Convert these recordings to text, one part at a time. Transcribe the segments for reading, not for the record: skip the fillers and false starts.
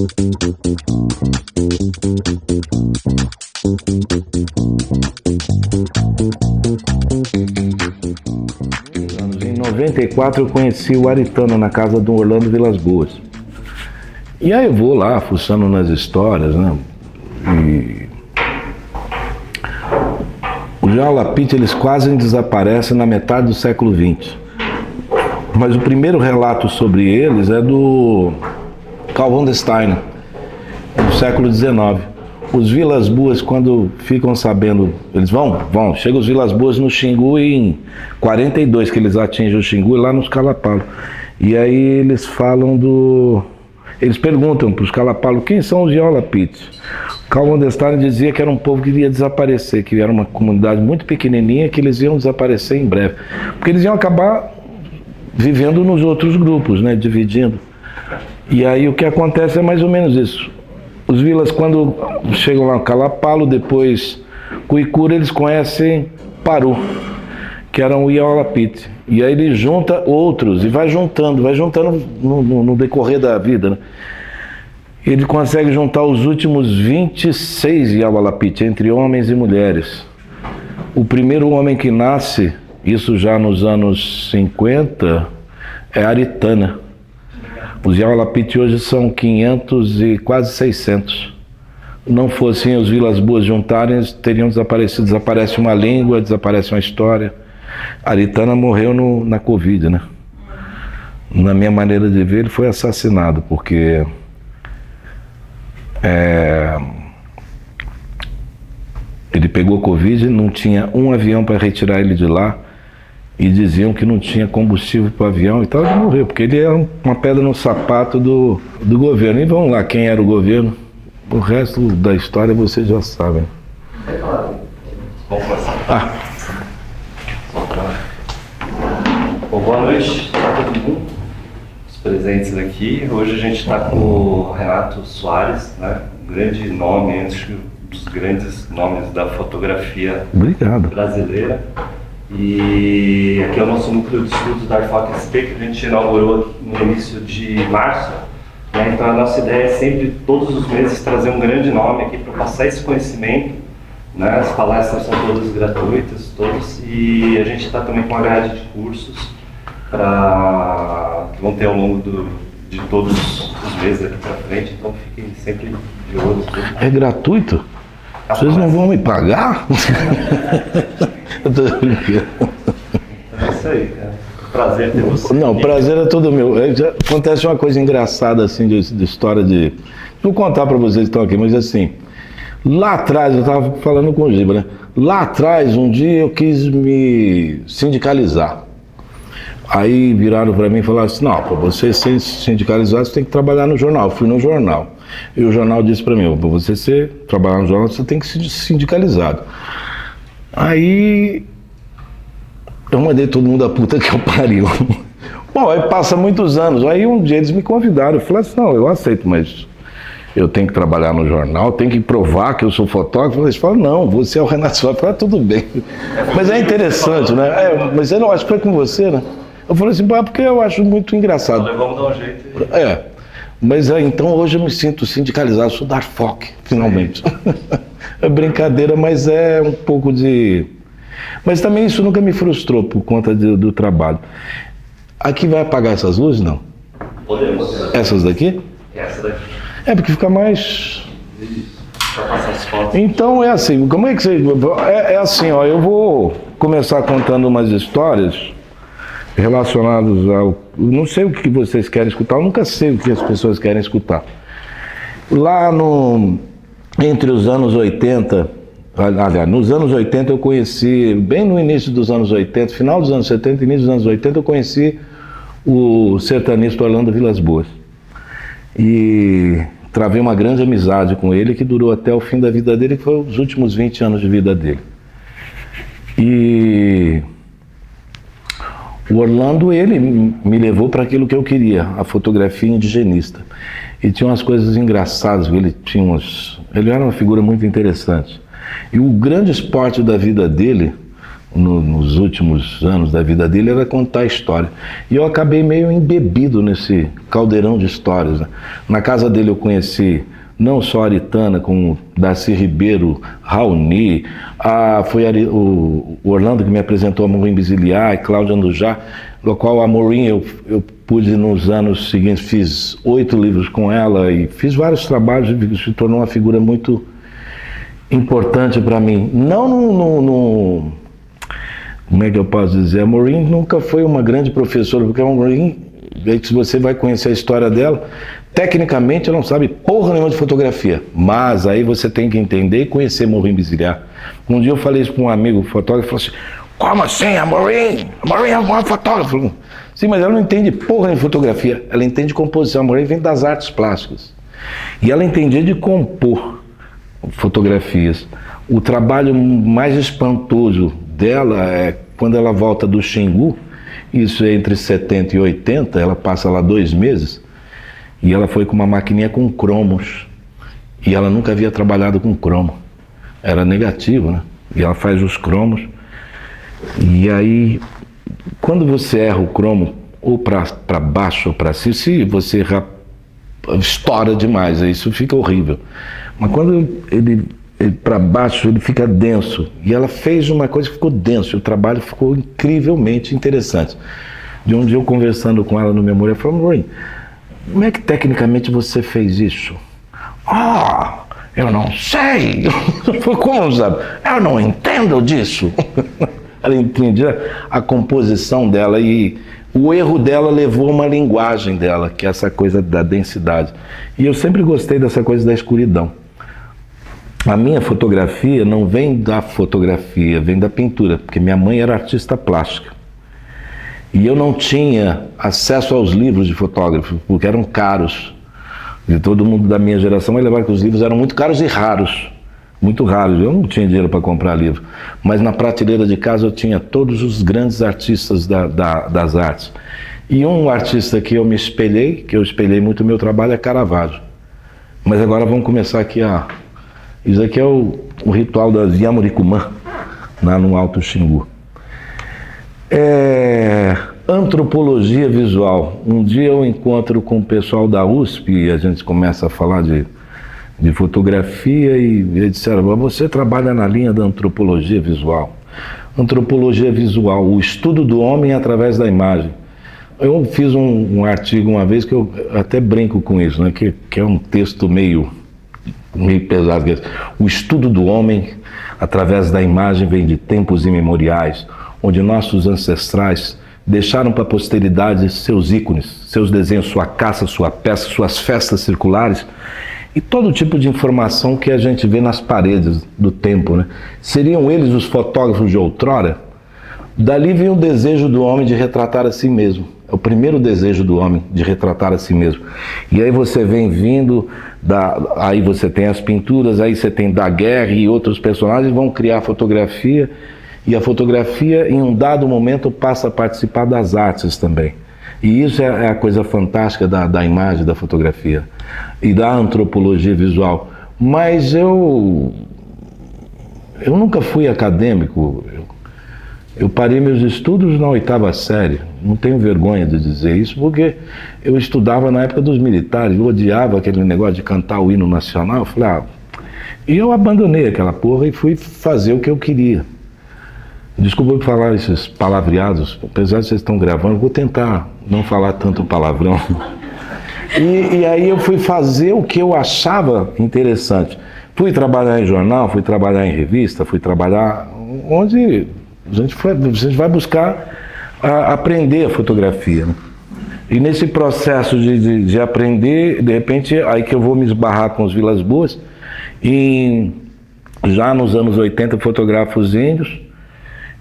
Em 94 eu conheci o Aritana na casa do Orlando Vilas Boas. E aí eu vou lá, fuçando nas histórias, né? E o Djaula Pitt, eles quase desaparecem na metade do século XX. Mas o primeiro relato sobre eles é do Carl von der Stein, do século XIX. Os Vilas Boas, quando ficam sabendo, eles vão, chegam os Vilas Boas no Xingu em 42, que eles atingem o Xingu, lá nos Calapalo. E aí eles falam eles perguntam para os Calapalo, quem são os Djaula Pitt? Carl von der Stein dizia que era um povo que iria desaparecer, que era uma comunidade muito pequenininha, que eles iam desaparecer em breve. Porque eles iam acabar vivendo nos outros grupos, né, dividindo. E aí o que acontece é mais ou menos isso. Os Vilas, quando chegam lá no Calapalo, depois Cuicura, eles conhecem Paru, que eram o Djaula Pitt. E aí ele junta outros e vai juntando no decorrer da vida, né? Ele consegue juntar os últimos 26 Djaula Pitt, entre homens e mulheres. O primeiro homem que nasce, isso já nos anos 50, é Aritana. Os Djaula Pitt hoje são 500 e quase 600. Não fossem os Vilas Boas juntarem, eles teriam desaparecido. Desaparece uma língua, desaparece uma história. Aritana morreu na Covid, né? Na minha maneira de ver, ele foi assassinado, porque ele pegou Covid, não tinha um avião para retirar ele de lá, e diziam que não tinha combustível para o avião e tal, ele morreu, porque ele era uma pedra no sapato do governo. E vamos lá, quem era o governo? O resto da história vocês já sabem. Vamos começar. Bom, boa noite a todo mundo, os presentes aqui. Hoje a gente está com o Renato Soares, né? Um grande nome, acho que um dos grandes nomes da fotografia brasileira. E aqui é o nosso núcleo de estudos da Arfoc SP, que a gente inaugurou no início de março, né? Então a nossa ideia é sempre, todos os meses, trazer um grande nome aqui para passar esse conhecimento, né? As palestras são todas gratuitas, e a gente está também com uma grade de cursos que vão ter ao longo de todos os meses aqui para frente, então fiquem sempre de olho. É gratuito? Vocês não vão me pagar? É isso aí, cara. Prazer ter você. Não, prazer é todo meu. Acontece uma coisa engraçada assim de história de. Vou contar para vocês que estão aqui, mas assim, lá atrás, eu estava falando com o Giba, né? Lá atrás, um dia eu quis me sindicalizar. Aí viraram para mim e falaram assim, não, para você ser sindicalizado, você tem que trabalhar no jornal. Eu fui no jornal. E o jornal disse para mim, para você trabalhar no jornal, você tem que ser sindicalizado. Aí eu mandei todo mundo a puta que eu pariu. Bom, aí passa muitos anos. Aí um dia eles me convidaram. Eu falei assim, não, eu aceito, mas eu tenho que trabalhar no jornal, tenho que provar que eu sou fotógrafo. Eles falam, não, você é o Renato Soares. Eu falei, tudo bem. Mas é interessante, né? Mas eu não acho que foi com você, né? Eu falei assim, porque eu acho muito engraçado. Vamos dar um jeito. Mas então hoje eu me sinto sindicalizado, sou da Arfoc, finalmente. É brincadeira, mas é um pouco de... Mas também isso nunca me frustrou por conta do trabalho. Aqui vai apagar essas luzes, não? Podemos. Essas daqui? Essa daqui. É porque fica mais... Para passar as fotos. Então é assim, como é que você... É assim, ó, eu vou começar contando umas histórias relacionadas ao... Não sei o que vocês querem escutar, eu nunca sei o que as pessoas querem escutar. Lá entre os anos 80, aliás, nos anos 80 eu conheci, bem no início dos anos 80, final dos anos 70, início dos anos 80, eu conheci o sertanista Orlando Vilas Boas. E travei uma grande amizade com ele que durou até o fim da vida dele, que foi os últimos 20 anos de vida dele. E o Orlando, ele me levou para aquilo que eu queria, a fotografia indigenista. E tinha umas coisas engraçadas, ele era uma figura muito interessante. E o grande esporte da vida dele, nos últimos anos da vida dele era contar a história. E eu acabei meio embebido nesse caldeirão de histórias, né? Na casa dele eu conheci não só a Aritana, como Darcy Ribeiro, Raoni, foi o Orlando que me apresentou a Maureen Bisiliar e Cláudia Andujá, no qual a Maureen eu pude nos anos seguintes, fiz 8 livros com ela e fiz vários trabalhos e se tornou uma figura muito importante para mim. Não no como é que eu posso dizer? A Maureen nunca foi uma grande professora, porque a Maureen, se você vai conhecer a história dela, tecnicamente ela não sabe porra nenhuma de fotografia, mas aí você tem que entender e conhecer Maureen Bisiliar. Um dia eu falei isso para um amigo fotógrafo, falou assim: como assim? A Maureen é uma fotógrafa. Falei, sim, mas ela não entende porra em fotografia, ela entende composição. A Maureen vem das artes plásticas e ela entendia de compor fotografias. O trabalho mais espantoso dela é quando ela volta do Xingu, isso é entre 70 e 80, ela passa lá 2 meses, e ela foi com uma maquininha com cromos, e ela nunca havia trabalhado com cromo, era negativo, né? E ela faz os cromos, e aí, quando você erra o cromo, ou para baixo ou para cima, se você estoura demais, isso fica horrível. Mas quando ele para baixo, ele fica denso. E ela fez uma coisa que ficou denso, e o trabalho ficou incrivelmente interessante. De um dia eu conversando com ela no Memória, eu falei: Maureen, como é que tecnicamente você fez isso? Eu não sei. Como não sabe? Eu não entendo disso. Ela entendia a composição dela e o erro dela levou uma linguagem dela, que é essa coisa da densidade. E eu sempre gostei dessa coisa da escuridão. A minha fotografia não vem da fotografia, vem da pintura, porque minha mãe era artista plástica. E eu não tinha acesso aos livros de fotógrafo, porque eram caros. E todo mundo da minha geração vai levar que os livros eram muito caros e raros. Muito raros. Eu não tinha dinheiro para comprar livro. Mas na prateleira de casa eu tinha todos os grandes artistas das artes. E um artista que eu me espelhei, que eu espelhei muito o meu trabalho, é Caravaggio. Mas agora vamos começar aqui Isso aqui é o ritual das Yamaricumã, lá no Alto Xingu. Antropologia visual. Um dia eu encontro com o pessoal da USP e a gente começa a falar de fotografia e eles disseram: você trabalha na linha da antropologia visual. Antropologia visual, o estudo do homem através da imagem. Eu fiz um artigo uma vez que eu até brinco com isso, né? Que é um texto meio pesado. O estudo do homem através da imagem vem de tempos imemoriais, onde nossos ancestrais deixaram para a posteridade seus ícones, seus desenhos, sua caça, sua peça, suas festas circulares e todo tipo de informação que a gente vê nas paredes do tempo, né? Seriam eles os fotógrafos de outrora? Dali vem o desejo do homem de retratar a si mesmo. É o primeiro desejo do homem, de retratar a si mesmo. E aí você vem vindo, aí você tem as pinturas, aí você tem Daguerre e outros personagens vão criar fotografia, e a fotografia em um dado momento passa a participar das artes também. E isso é a coisa fantástica da imagem, da fotografia e da antropologia visual. Mas eu nunca fui acadêmico. Eu parei meus estudos na 8ª série, não tenho vergonha de dizer isso, porque eu estudava na época dos militares, eu odiava aquele negócio de cantar o hino nacional, eu falei, e eu abandonei aquela porra e fui fazer o que eu queria. Desculpa por falar esses palavreados, apesar de vocês estão gravando, vou tentar não falar tanto palavrão. E aí eu fui fazer o que eu achava interessante. Fui trabalhar em jornal, fui trabalhar em revista, fui trabalhar onde... A gente vai buscar aprender a fotografia, né? E nesse processo de aprender, de repente, aí que eu vou me esbarrar com os Vilas Boas, e já nos anos 80 fotografo os índios,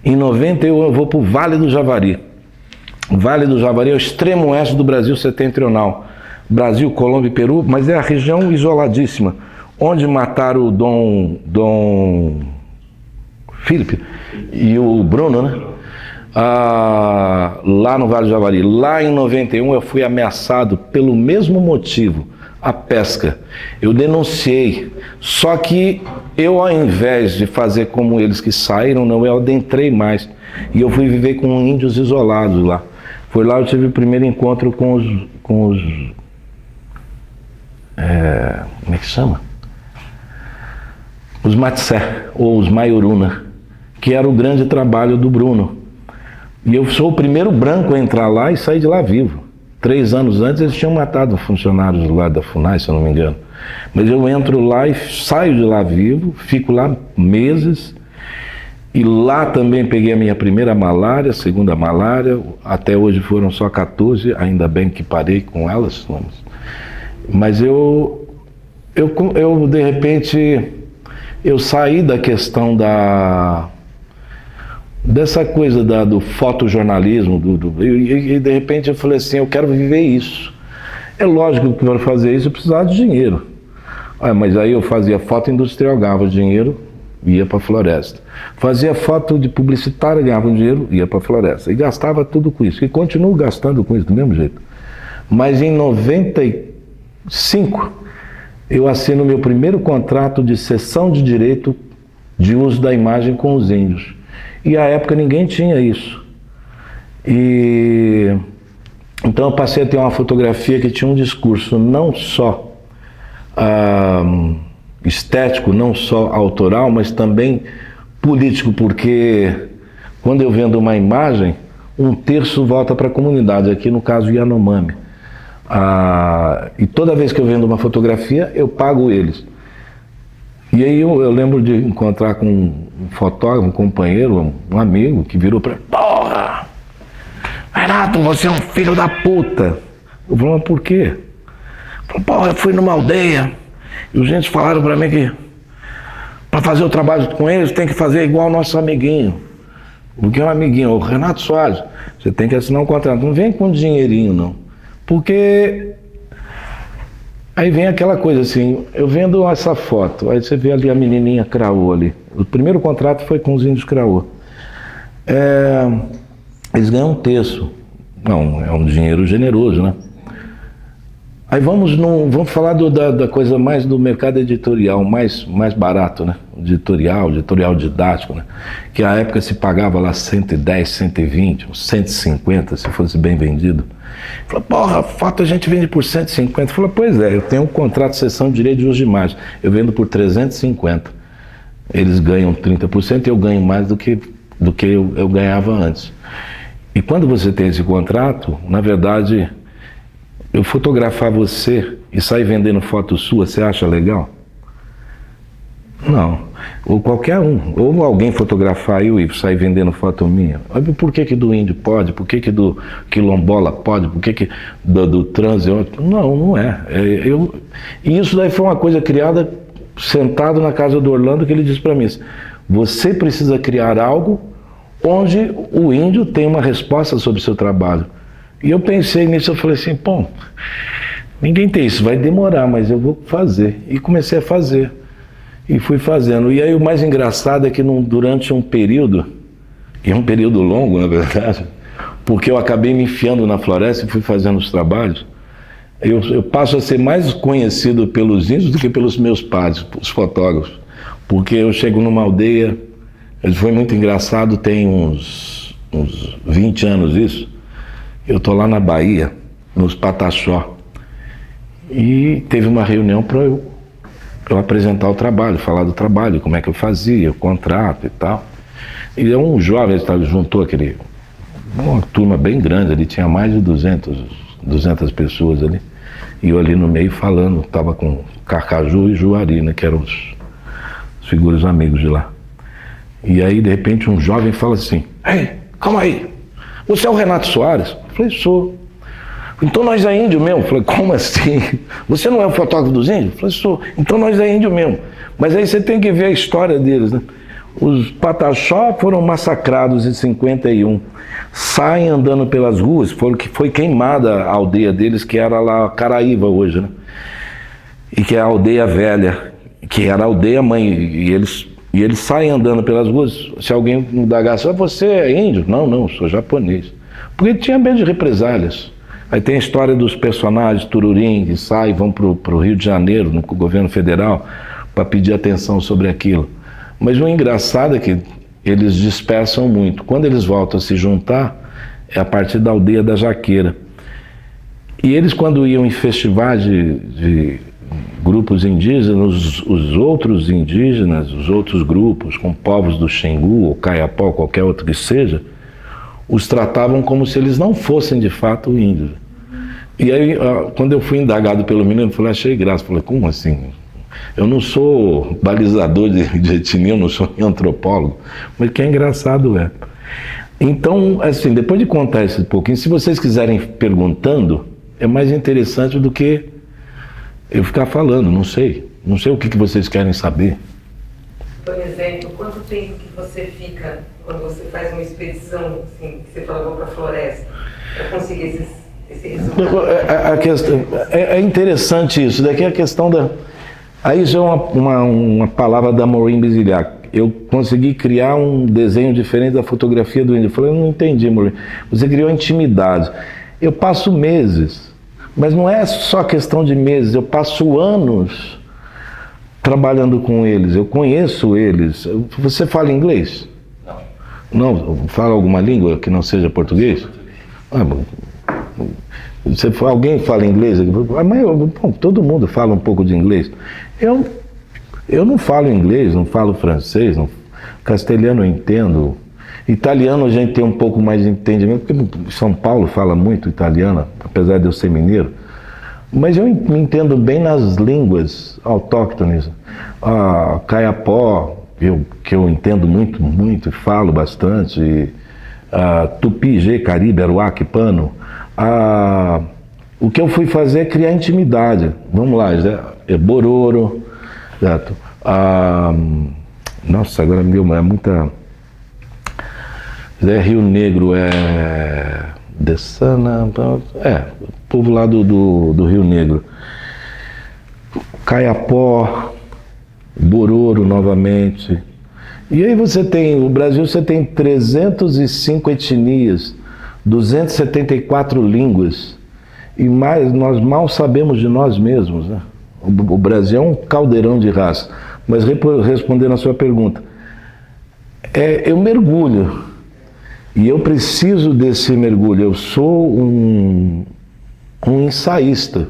em 90 eu vou para o Vale do Javari. O Vale do Javari é o extremo oeste do Brasil setentrional. Brasil, Colômbia e Peru, mas é a região isoladíssima, onde mataram o Dom Felipe e o Bruno, né? Lá no Vale do Javari. Lá em 91 eu fui ameaçado pelo mesmo motivo. a pesca. Eu denunciei, só que eu, ao invés de fazer como eles que saíram, não, eu adentrei mais. E eu fui viver com índios isolados lá. Foi lá que eu tive o primeiro encontro com os como é que chama? Os Matsé, ou os Maioruna, que era o grande trabalho do Bruno. E eu sou o primeiro branco a entrar lá e sair de lá vivo. 3 anos antes eles tinham matado funcionários lá da FUNAI, se eu não me engano. Mas eu entro lá e saio de lá vivo, fico lá meses. E lá também peguei a minha primeira malária, segunda malária. Até hoje foram só 14, ainda bem que parei com elas. Mas eu de repente, eu saí da questão dessa coisa do fotojornalismo, e de repente eu falei assim, eu quero viver isso. É lógico que para fazer isso eu precisava de dinheiro. Mas aí eu fazia foto industrial, ganhava dinheiro, ia para a floresta. Fazia foto de publicitário, ganhava dinheiro, ia para a floresta. E gastava tudo com isso. E continuo gastando com isso do mesmo jeito. Mas em 95, eu assino meu primeiro contrato de cessão de direito de uso da imagem com os índios. E à época ninguém tinha isso. E então eu passei a ter uma fotografia que tinha um discurso não só estético, não só autoral, mas também político, porque quando eu vendo uma imagem, 1/3 volta para a comunidade, aqui no caso Yanomami. E toda vez que eu vendo uma fotografia, eu pago eles. E aí eu lembro de encontrar com um fotógrafo, um companheiro, um amigo, que virou para mim: porra, Renato, você é um filho da puta. Eu falei: mas por quê? Ele falou: porra, eu fui numa aldeia e os gente falaram para mim que para fazer o trabalho com eles tem que fazer igual o nosso amiguinho. O que é um amiguinho? O Renato Soares. Você tem que assinar um contrato. Não vem com dinheirinho, não. Porque aí vem aquela coisa assim, eu vendo essa foto, aí você vê ali a menininha Craô ali. O primeiro contrato foi com os índios Craô. Eles ganham 1/3. Não, é um dinheiro generoso, né? Aí vamos falar da coisa mais do mercado editorial, mais barato, né? Editorial didático, né? Que à época se pagava lá 110, 120, 150, se fosse bem vendido. Falei: porra, foto a gente vende por 150. Falei: pois é, eu tenho um contrato de cessão de direito de uso de imagem, eu vendo por 350. Eles ganham 30% e eu ganho mais do que eu ganhava antes. E quando você tem esse contrato, na verdade, eu fotografar você e sair vendendo foto sua, você acha legal? Não. Ou qualquer um. Ou alguém fotografar eu e sair vendendo foto minha. Por que do índio pode? Por que do quilombola pode? Por que do trans? Não é. E isso daí foi uma coisa criada sentado na casa do Orlando, que ele disse para mim: você precisa criar algo onde o índio tem uma resposta sobre o seu trabalho. E eu pensei nisso, eu falei assim: pô, ninguém tem isso, vai demorar, mas eu vou fazer. E comecei a fazer. E fui fazendo. E aí o mais engraçado é que durante um período, e é um período longo, na verdade, porque eu acabei me enfiando na floresta e fui fazendo os trabalhos, eu passo a ser mais conhecido pelos índios do que pelos meus pais, os fotógrafos. Porque eu chego numa aldeia, foi muito engraçado, tem uns 20 anos isso. Eu estou lá na Bahia, nos Pataxó, e teve uma reunião para eu apresentar o trabalho, falar do trabalho, como é que eu fazia, o contrato e tal. E um jovem juntou uma turma bem grande, ali tinha mais de 200 pessoas ali, e eu ali no meio falando, estava com Carcaju e Juari, né, que eram os figuras amigos de lá. E aí, de repente, um jovem fala assim: ei, calma aí, você é o Renato Soares? Eu falei: sou. Então nós é índio mesmo? Eu falei: como assim? Você não é o fotógrafo dos índios? Eu falei: sou. Então nós é índio mesmo. Mas aí você tem que ver a história deles, né? Os Pataxó foram massacrados em 51. Saem andando pelas ruas, foi queimada a aldeia deles, que era lá Caraíva hoje, né? E que é a aldeia velha, que era a aldeia mãe, e eles saem andando pelas ruas. Se alguém indagar: você é índio? Não, sou japonês. Porque tinha medo de represálias. Aí tem a história dos personagens Tururim, que saem e vão para o Rio de Janeiro, no governo federal, para pedir atenção sobre aquilo. Mas o engraçado é que eles dispersam muito. Quando eles voltam a se juntar, é a partir da aldeia da Jaqueira. E eles, quando iam em festivais de grupos indígenas, os outros indígenas, os outros grupos, com povos do Xingu, ou Kayapó, qualquer outro que seja, os tratavam como se eles não fossem de fato índios. E aí, quando eu fui indagado pelo menino, eu falei, achei graça. Falei, como assim? Eu não sou balizador de etnia, eu não sou antropólogo, mas que é engraçado é. Então, assim, depois de contar esse pouquinho, se vocês quiserem perguntando, é mais interessante do que eu ficar falando, não sei. Não sei o que vocês querem saber. Por exemplo, quanto tempo que você fica quando você faz uma expedição, assim, que você fala, vou para a floresta, para conseguir esse resultado? A questão, é interessante isso, daqui a questão da... Aí isso é uma palavra da Maureen Bizilhac. Eu consegui criar um desenho diferente da fotografia do índio. Eu falei, eu não entendi, Maureen. Você criou intimidade. Eu passo meses, mas não é só questão de meses, eu passo anos trabalhando com eles, eu conheço eles. Você fala inglês? Não. Não? Fala alguma língua que não seja português? Alguém fala inglês? Mas todo mundo fala um pouco de inglês. Eu não falo inglês, não falo francês, castelhano eu entendo. Italiano a gente tem um pouco mais de entendimento, porque São Paulo fala muito italiano, apesar de eu ser mineiro. Mas eu me entendo bem nas línguas autóctones. Kayapó, que eu entendo muito, muito, e falo bastante. Tupi, Gê, Caribe, Aruac, Pano. O que eu fui fazer é criar intimidade. Vamos lá, Bororo. Certo? Nossa, agora é muita... Rio Negro, Dessana, o povo lá do Rio Negro. Kayapó, Bororo novamente. E aí o Brasil você tem 305 etnias, 274 línguas, e nós mal sabemos de nós mesmos, né? O Brasil é um caldeirão de raça. Mas respondendo a sua pergunta, eu mergulho. E eu preciso desse mergulho. Eu sou um ensaísta,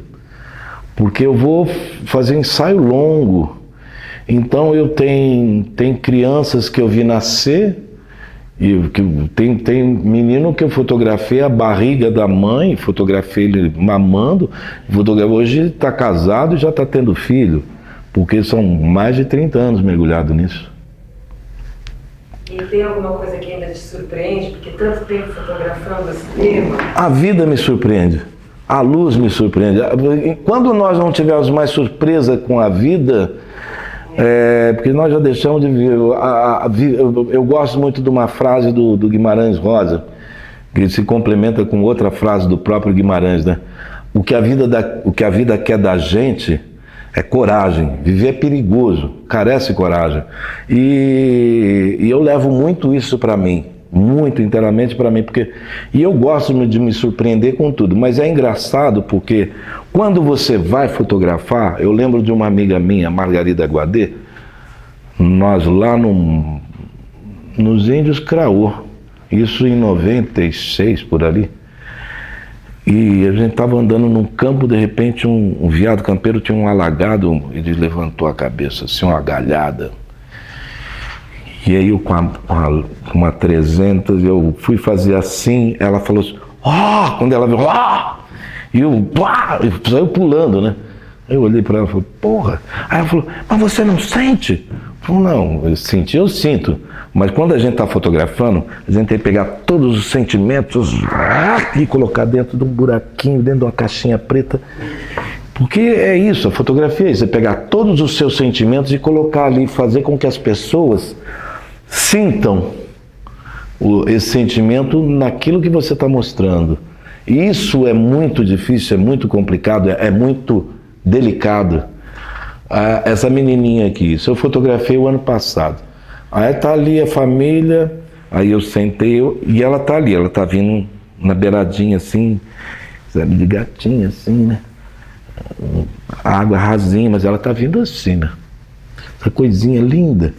porque eu vou fazer ensaio longo. Então eu tenho crianças que eu vi nascer, e tem menino que eu fotografei a barriga da mãe, fotografei ele mamando, hoje está casado e já está tendo filho, porque são mais de 30 anos mergulhado nisso. E tem alguma coisa que ainda te surpreende? Porque tanto tempo fotografando esse tema. A vida me surpreende. A luz me surpreende. Quando nós não tivermos mais surpresa com a vida, porque nós já deixamos de viver. Eu gosto muito de uma frase do Guimarães Rosa, que se complementa com outra frase do próprio Guimarães, né? O que a vida quer da gente é coragem. Viver é perigoso, carece coragem. E eu levo muito isso para mim, muito inteiramente para mim, e eu gosto de me surpreender com tudo, mas é engraçado porque quando você vai fotografar, eu lembro de uma amiga minha, Margarida Guadê, nós lá nos Índios Craô, isso em 96 por ali, e a gente estava andando num campo, de repente um veado campeiro tinha um alagado, ele levantou a cabeça, assim, uma galhada. E aí eu com uma 300, eu fui fazer assim, ela falou assim, quando ela viu, e eu saiu pulando, né? Aí eu olhei para ela e falei, porra. Aí ela falou, mas você não sente? Eu falei, não, eu sinto. Mas quando a gente está fotografando, a gente tem que pegar todos os sentimentos e colocar dentro de um buraquinho, dentro de uma caixinha preta. Porque é isso, a fotografia é isso, é pegar todos os seus sentimentos e colocar ali, fazer com que as pessoas sintam esse sentimento naquilo que você está mostrando. E isso é muito difícil, é muito complicado, é muito delicado. Essa menininha aqui, isso eu fotografei o ano passado. Aí tá ali a família, aí eu sentei, e ela tá ali, ela tá vindo na beiradinha assim, Fizeram de gatinha, assim, né? A água rasinha, mas ela tá vindo assim, né? Essa coisinha linda.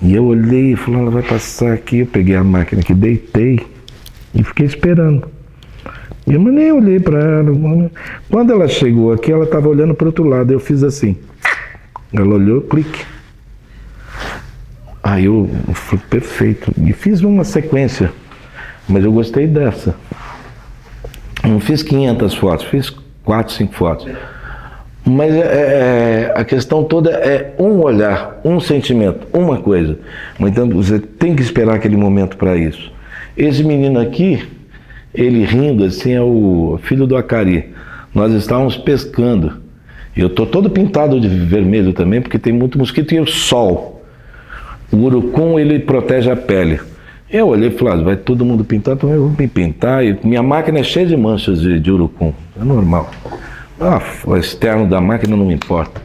E eu olhei e falei, ela vai passar aqui. Eu peguei a máquina aqui, deitei e fiquei esperando. E eu nem olhei para ela. Quando ela chegou aqui, ela estava olhando para o outro lado. Eu fiz assim. Ela olhou, clique. Aí eu falei, perfeito. E fiz uma sequência. Mas eu gostei dessa. Não fiz 500 fotos, fiz 4, 5 fotos. Mas a questão toda é um olhar, um sentimento, uma coisa. Então você tem que esperar aquele momento para isso. Esse menino aqui, ele rindo assim, é o filho do Acari. Nós estávamos pescando. E eu estou todo pintado de vermelho também, porque tem muito mosquito e o sol. O urucum, ele protege a pele. Eu olhei e falei, vai todo mundo pintar, então eu vou me pintar. E minha máquina é cheia de manchas de urucum, é normal. O externo da máquina não me importa.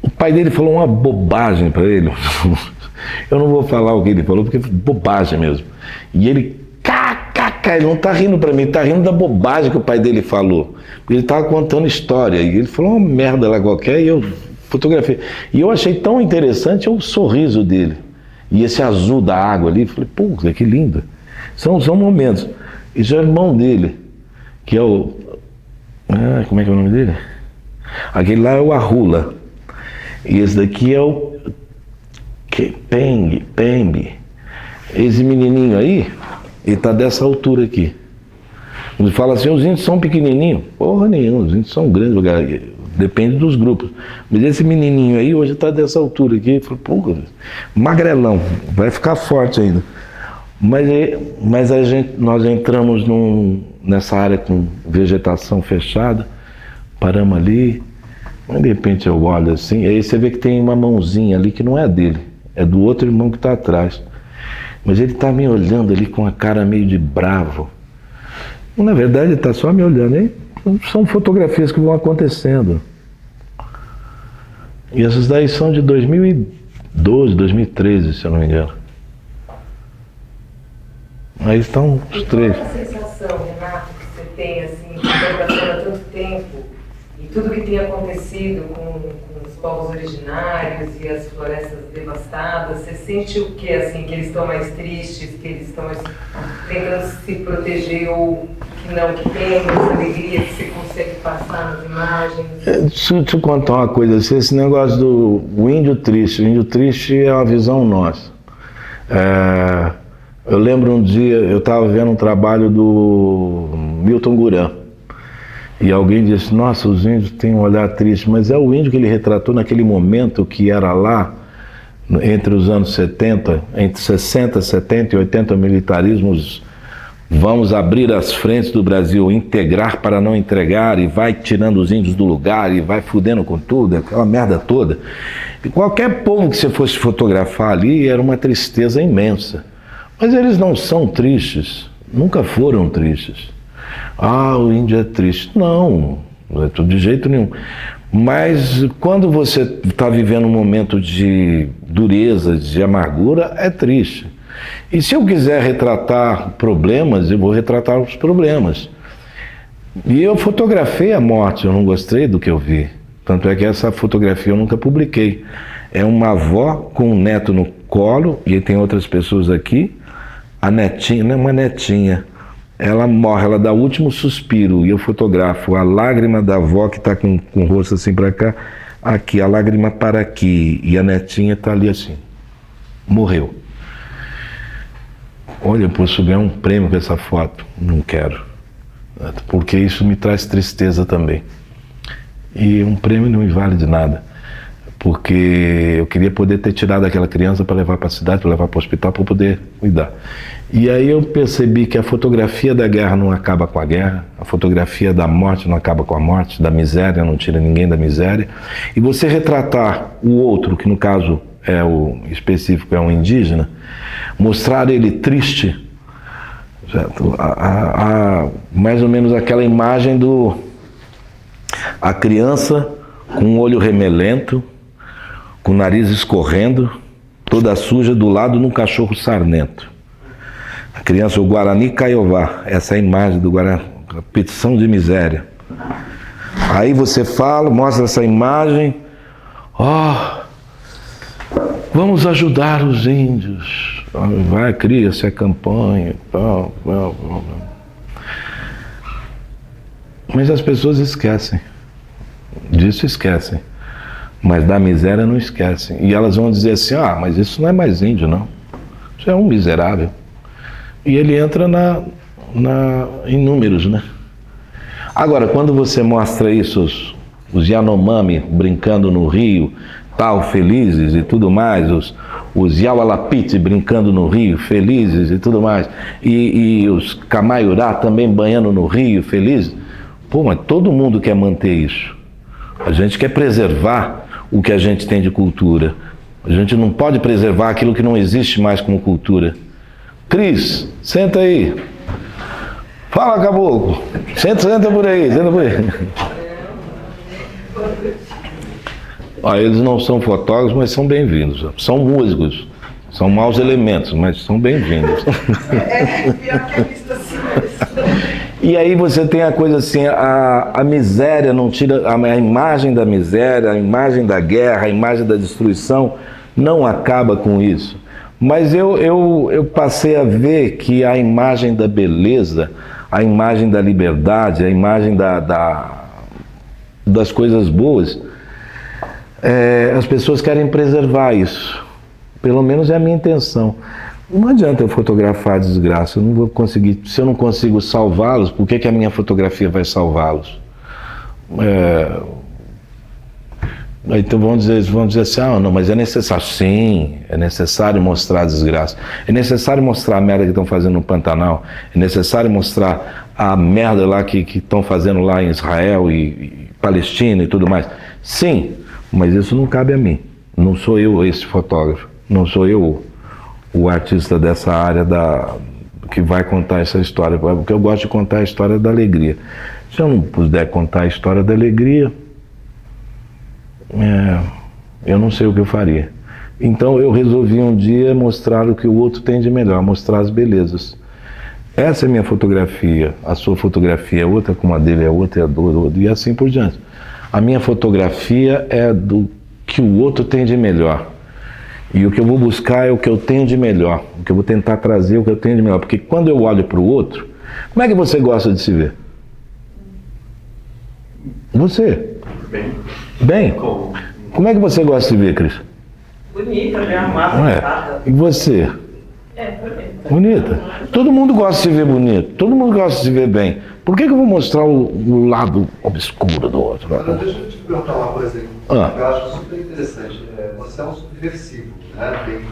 O pai dele falou uma bobagem para ele. Eu não vou falar o que ele falou, porque é bobagem mesmo. E ele, ele não está rindo para mim, está rindo da bobagem que o pai dele falou. Ele estava contando história, e ele falou uma merda lá qualquer, e eu fotografei. E eu achei tão interessante o sorriso dele. E esse azul da água ali, falei, pô, que lindo. São momentos. Isso é o irmão dele, que é o... como é que é o nome dele? Aquele lá é o Arrula. E esse daqui é o Pembe. Esse menininho aí, ele tá dessa altura aqui. Ele fala assim, os índios são pequenininhos. Porra nenhuma, os índios são grandes, depende dos grupos. Mas esse menininho aí hoje tá dessa altura aqui. Falei, pô, magrelão, vai ficar forte ainda. Mas nós entramos nessa área com vegetação fechada, paramos ali, mas de repente eu olho assim, aí você vê que tem uma mãozinha ali que não é dele, é do outro irmão que está atrás. Mas ele está me olhando ali com a cara meio de bravo. Na verdade ele está só me olhando, hein? São fotografias que vão acontecendo. E essas daí são de 2012, 2013, se eu não me engano. Aí estão os três. Qual é a sensação, Renato, que você tem, assim, fotografando há tanto tempo, e tudo que tem acontecido com os povos originários e as florestas devastadas, você sente o que, assim, que eles estão mais tristes, que eles estão mais tentando se proteger, ou que não, que tem essa alegria que você consegue passar nas imagens? Deixa eu te contar uma coisa, assim, esse negócio do índio triste. O índio triste é uma visão nossa. Eu lembro um dia, eu estava vendo um trabalho do Milton Guran, e alguém disse, nossa, os índios têm um olhar triste, mas é o índio que ele retratou naquele momento que era lá, entre os anos 70, entre 60, 70 e 80 militarismos, vamos abrir as frentes do Brasil, integrar para não entregar, e vai tirando os índios do lugar, e vai fudendo com tudo, aquela merda toda. E qualquer povo que você fosse fotografar ali, era uma tristeza imensa. Mas eles não são tristes, nunca foram tristes. Ah, o índio é triste. Não é tudo de jeito nenhum. Mas quando você está vivendo um momento de dureza, de amargura, é triste. E se eu quiser retratar problemas, eu vou retratar os problemas. E eu fotografei a morte, eu não gostei do que eu vi. Tanto é que essa fotografia eu nunca publiquei. É uma avó com um neto no colo, e tem outras pessoas aqui. A netinha, não é uma netinha, ela morre, ela dá o último suspiro, e eu fotografo a lágrima da avó que está com o rosto assim para cá, aqui, a lágrima para aqui, e a netinha está ali assim, morreu. Olha, eu posso ganhar um prêmio com essa foto, não quero, porque isso me traz tristeza também. E um prêmio não me vale de nada, porque eu queria poder ter tirado aquela criança para levar para a cidade, para levar para o hospital, para poder cuidar. E aí eu percebi que a fotografia da guerra não acaba com a guerra, a fotografia da morte não acaba com a morte, da miséria não tira ninguém da miséria. E você retratar o outro, que no caso é o específico, é um indígena, mostrar ele triste, certo? Mais ou menos aquela imagem a criança com o olho remelento, com o nariz escorrendo, toda suja, do lado de um cachorro sarnento. A criança, o Guarani Caiová, essa é a imagem do petição de miséria. Aí você fala, mostra essa imagem, vamos ajudar os índios. Vai, cria-se a campanha, tal. Mas as pessoas esquecem. Disso esquecem. Mas da miséria não esquecem. E elas vão dizer assim, mas isso não é mais índio, não. Isso é um miserável. E ele entra em números, né? Agora, quando você mostra isso, os Yanomami brincando no rio, tal, felizes e tudo mais, os Yawalapiti brincando no rio, felizes e tudo mais, e os Kamaiurá também banhando no rio, felizes, mas todo mundo quer manter isso. A gente quer preservar o que a gente tem de cultura. A gente não pode preservar aquilo que não existe mais como cultura. Cris, senta aí. Fala, caboclo. Senta por aí, senta por aí. Eles não são fotógrafos, mas são bem-vindos. São músicos. São maus elementos, mas são bem-vindos. Pior que a lista assim mesmo. E aí você tem a coisa assim, a miséria não tira, a imagem da miséria, a imagem da guerra, a imagem da destruição, não acaba com isso. Mas eu passei a ver que a imagem da beleza, a imagem da liberdade, a imagem das coisas boas, as pessoas querem preservar isso. Pelo menos é a minha intenção. Não adianta eu fotografar a desgraça, eu não vou conseguir. Se eu não consigo salvá-los, por que a minha fotografia vai salvá-los? Então vão dizer assim, não, mas é necessário. Sim, é necessário mostrar a desgraça. É necessário mostrar a merda que estão fazendo no Pantanal. É necessário mostrar a merda lá que estão fazendo lá em Israel e Palestina e tudo mais. Sim, mas isso não cabe a mim. Não sou eu esse fotógrafo. Não sou eu o artista dessa área que vai contar essa história. Porque eu gosto de contar a história da alegria. Se eu não puder contar a história da alegria, eu não sei o que eu faria. Então eu resolvi um dia mostrar o que o outro tem de melhor, mostrar as belezas. Essa é a minha fotografia, a sua fotografia é outra, como a dele é outra, e a do outro, e assim por diante. A minha fotografia é do que o outro tem de melhor. E o que eu vou buscar é o que eu tenho de melhor. O que eu vou tentar trazer é o que eu tenho de melhor. Porque quando eu olho para o outro, como é que você gosta de se ver? Você? Bem? Como é que você gosta de se ver, Cris? Bonita, bem arrumada. E você? Bonita. Todo mundo gosta de se ver bonito. Todo mundo gosta de se ver bem. Por que eu vou mostrar o lado obscuro do outro? Deixa eu te perguntar uma coisa aí. Eu acho super interessante. Você é um subversivo, né? Dentro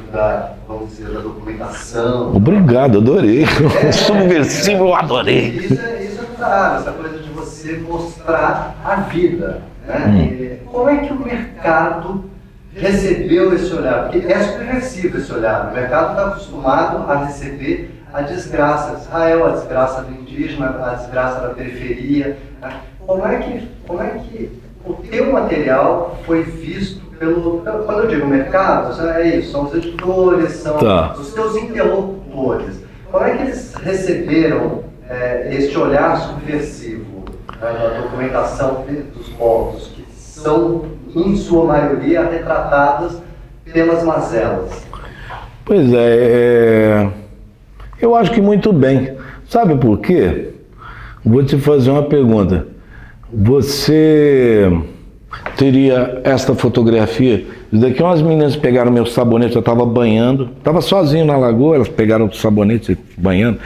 vamos dizer, da documentação. Obrigado, adorei. Subversivo, eu adorei. Isso é claro, essa coisa de você mostrar a vida, né? Como é que o mercado recebeu esse olhar? Porque é subversivo esse olhar. O mercado está acostumado a receber a desgraça de Israel, a desgraça do indígena, a desgraça da periferia. Né? Como é que o teu material foi visto quando eu digo mercado, é isso, são os editores, são os teus interlocutores. Como é que eles receberam este olhar subversivo, né, da documentação dos povos, que são, em sua maioria, retratadas pelas mazelas? Pois eu acho que muito bem. Sabe por quê? Vou te fazer uma pergunta. Você teria esta fotografia? Daqui umas meninas pegaram meu sabonete, eu estava banhando, estava sozinho na lagoa, elas pegaram o sabonete banhando,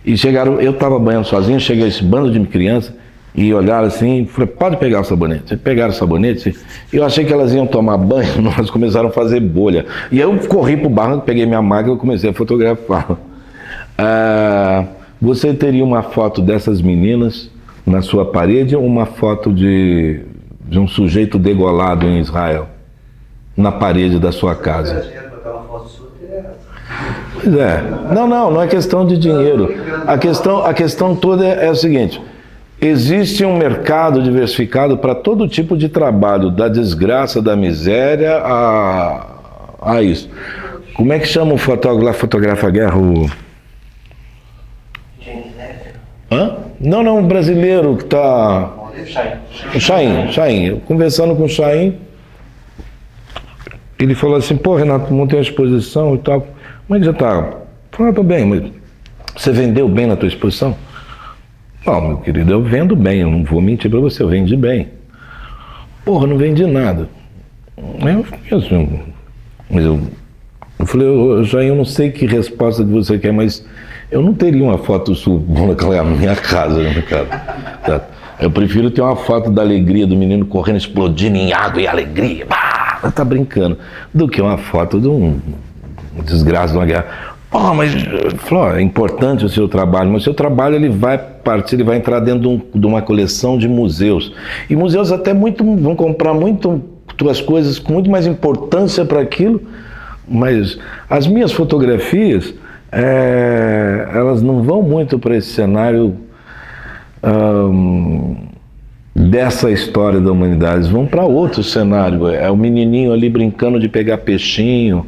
e chegaram, eu estava banhando sozinho, cheguei esse bando de crianças, e olharam assim, falei, pode pegar o sabonete. Pegaram o sabonete, e eu achei que elas iam tomar banho, nós começaram a fazer bolha. E eu corri para o barranco, peguei minha máquina e comecei a fotografar. Você teria uma foto dessas meninas na sua parede ou uma foto de um sujeito degolado em Israel na parede da sua casa? Pois é. Não é questão de dinheiro. A questão toda é o seguinte: existe um mercado diversificado para todo tipo de trabalho, da desgraça, da miséria a isso. Como é que chama o fotógrafo lá, fotografa a guerra? Hã? Não, um brasileiro que tá... O Chaim. Eu conversando com o Chaim, ele falou assim, pô, Renato, montei uma exposição e tal. Como é que já tá? Falei, tô bem, mas você vendeu bem na tua exposição? Não, meu querido, eu vendo bem, eu não vou mentir pra você, eu vendi bem. Porra, não vendi nada. Mas eu falei, Jair, eu não sei que resposta que você quer, mas eu não teria uma foto sua naquela minha casa, né, cara? Eu prefiro ter uma foto da alegria do menino correndo, explodindo em água e alegria, tá brincando, do que uma foto de um desgraça de uma guerra. Mas falou, é importante o seu trabalho, mas o seu trabalho ele vai partir, ele vai entrar dentro de uma coleção de museus. E museus até vão comprar muito as coisas com muito mais importância para aquilo, mas as minhas fotografias, elas não vão muito para esse cenário dessa história da humanidade, vão para outro cenário. É o menininho ali brincando de pegar peixinho,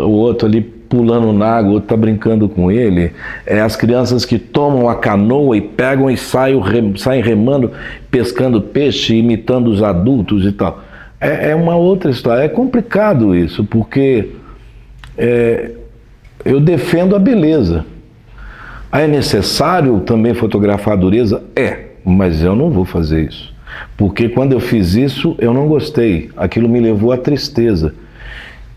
o outro ali pulando na água, o outro está brincando com ele, as crianças que tomam a canoa e pegam e saem remando, pescando peixe, imitando os adultos e tal. É uma outra história. É complicado isso, porque eu defendo a beleza. É necessário também fotografar a dureza? Mas eu não vou fazer isso. Porque quando eu fiz isso, eu não gostei. Aquilo me levou à tristeza.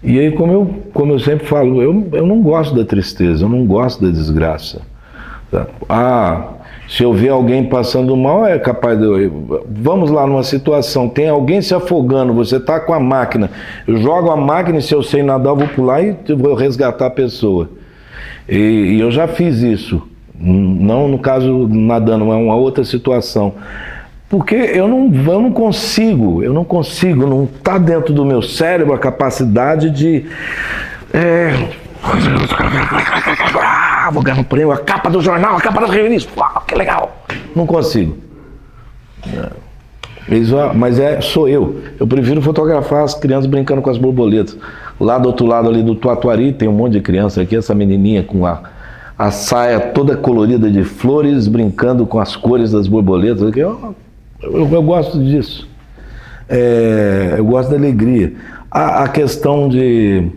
E aí, como eu sempre falo, eu não gosto da tristeza, eu não gosto da desgraça. Se eu ver alguém passando mal, é capaz de vamos lá numa situação, tem alguém se afogando, você está com a máquina, eu jogo a máquina e se eu sei nadar, eu vou pular e vou resgatar a pessoa. E eu já fiz isso, não no caso nadando, é uma outra situação. Porque eu não consigo, não está dentro do meu cérebro a capacidade de... vou ganhar um prêmio, a capa do jornal, a capa das revistas, uau, que legal. Não consigo. Mas sou eu. Eu prefiro fotografar as crianças brincando com as borboletas. Lá do outro lado ali do Tuatuari tem um monte de criança aqui, essa menininha com a saia toda colorida de flores, brincando com as cores das borboletas. Eu gosto disso. Eu gosto da alegria. A questão de...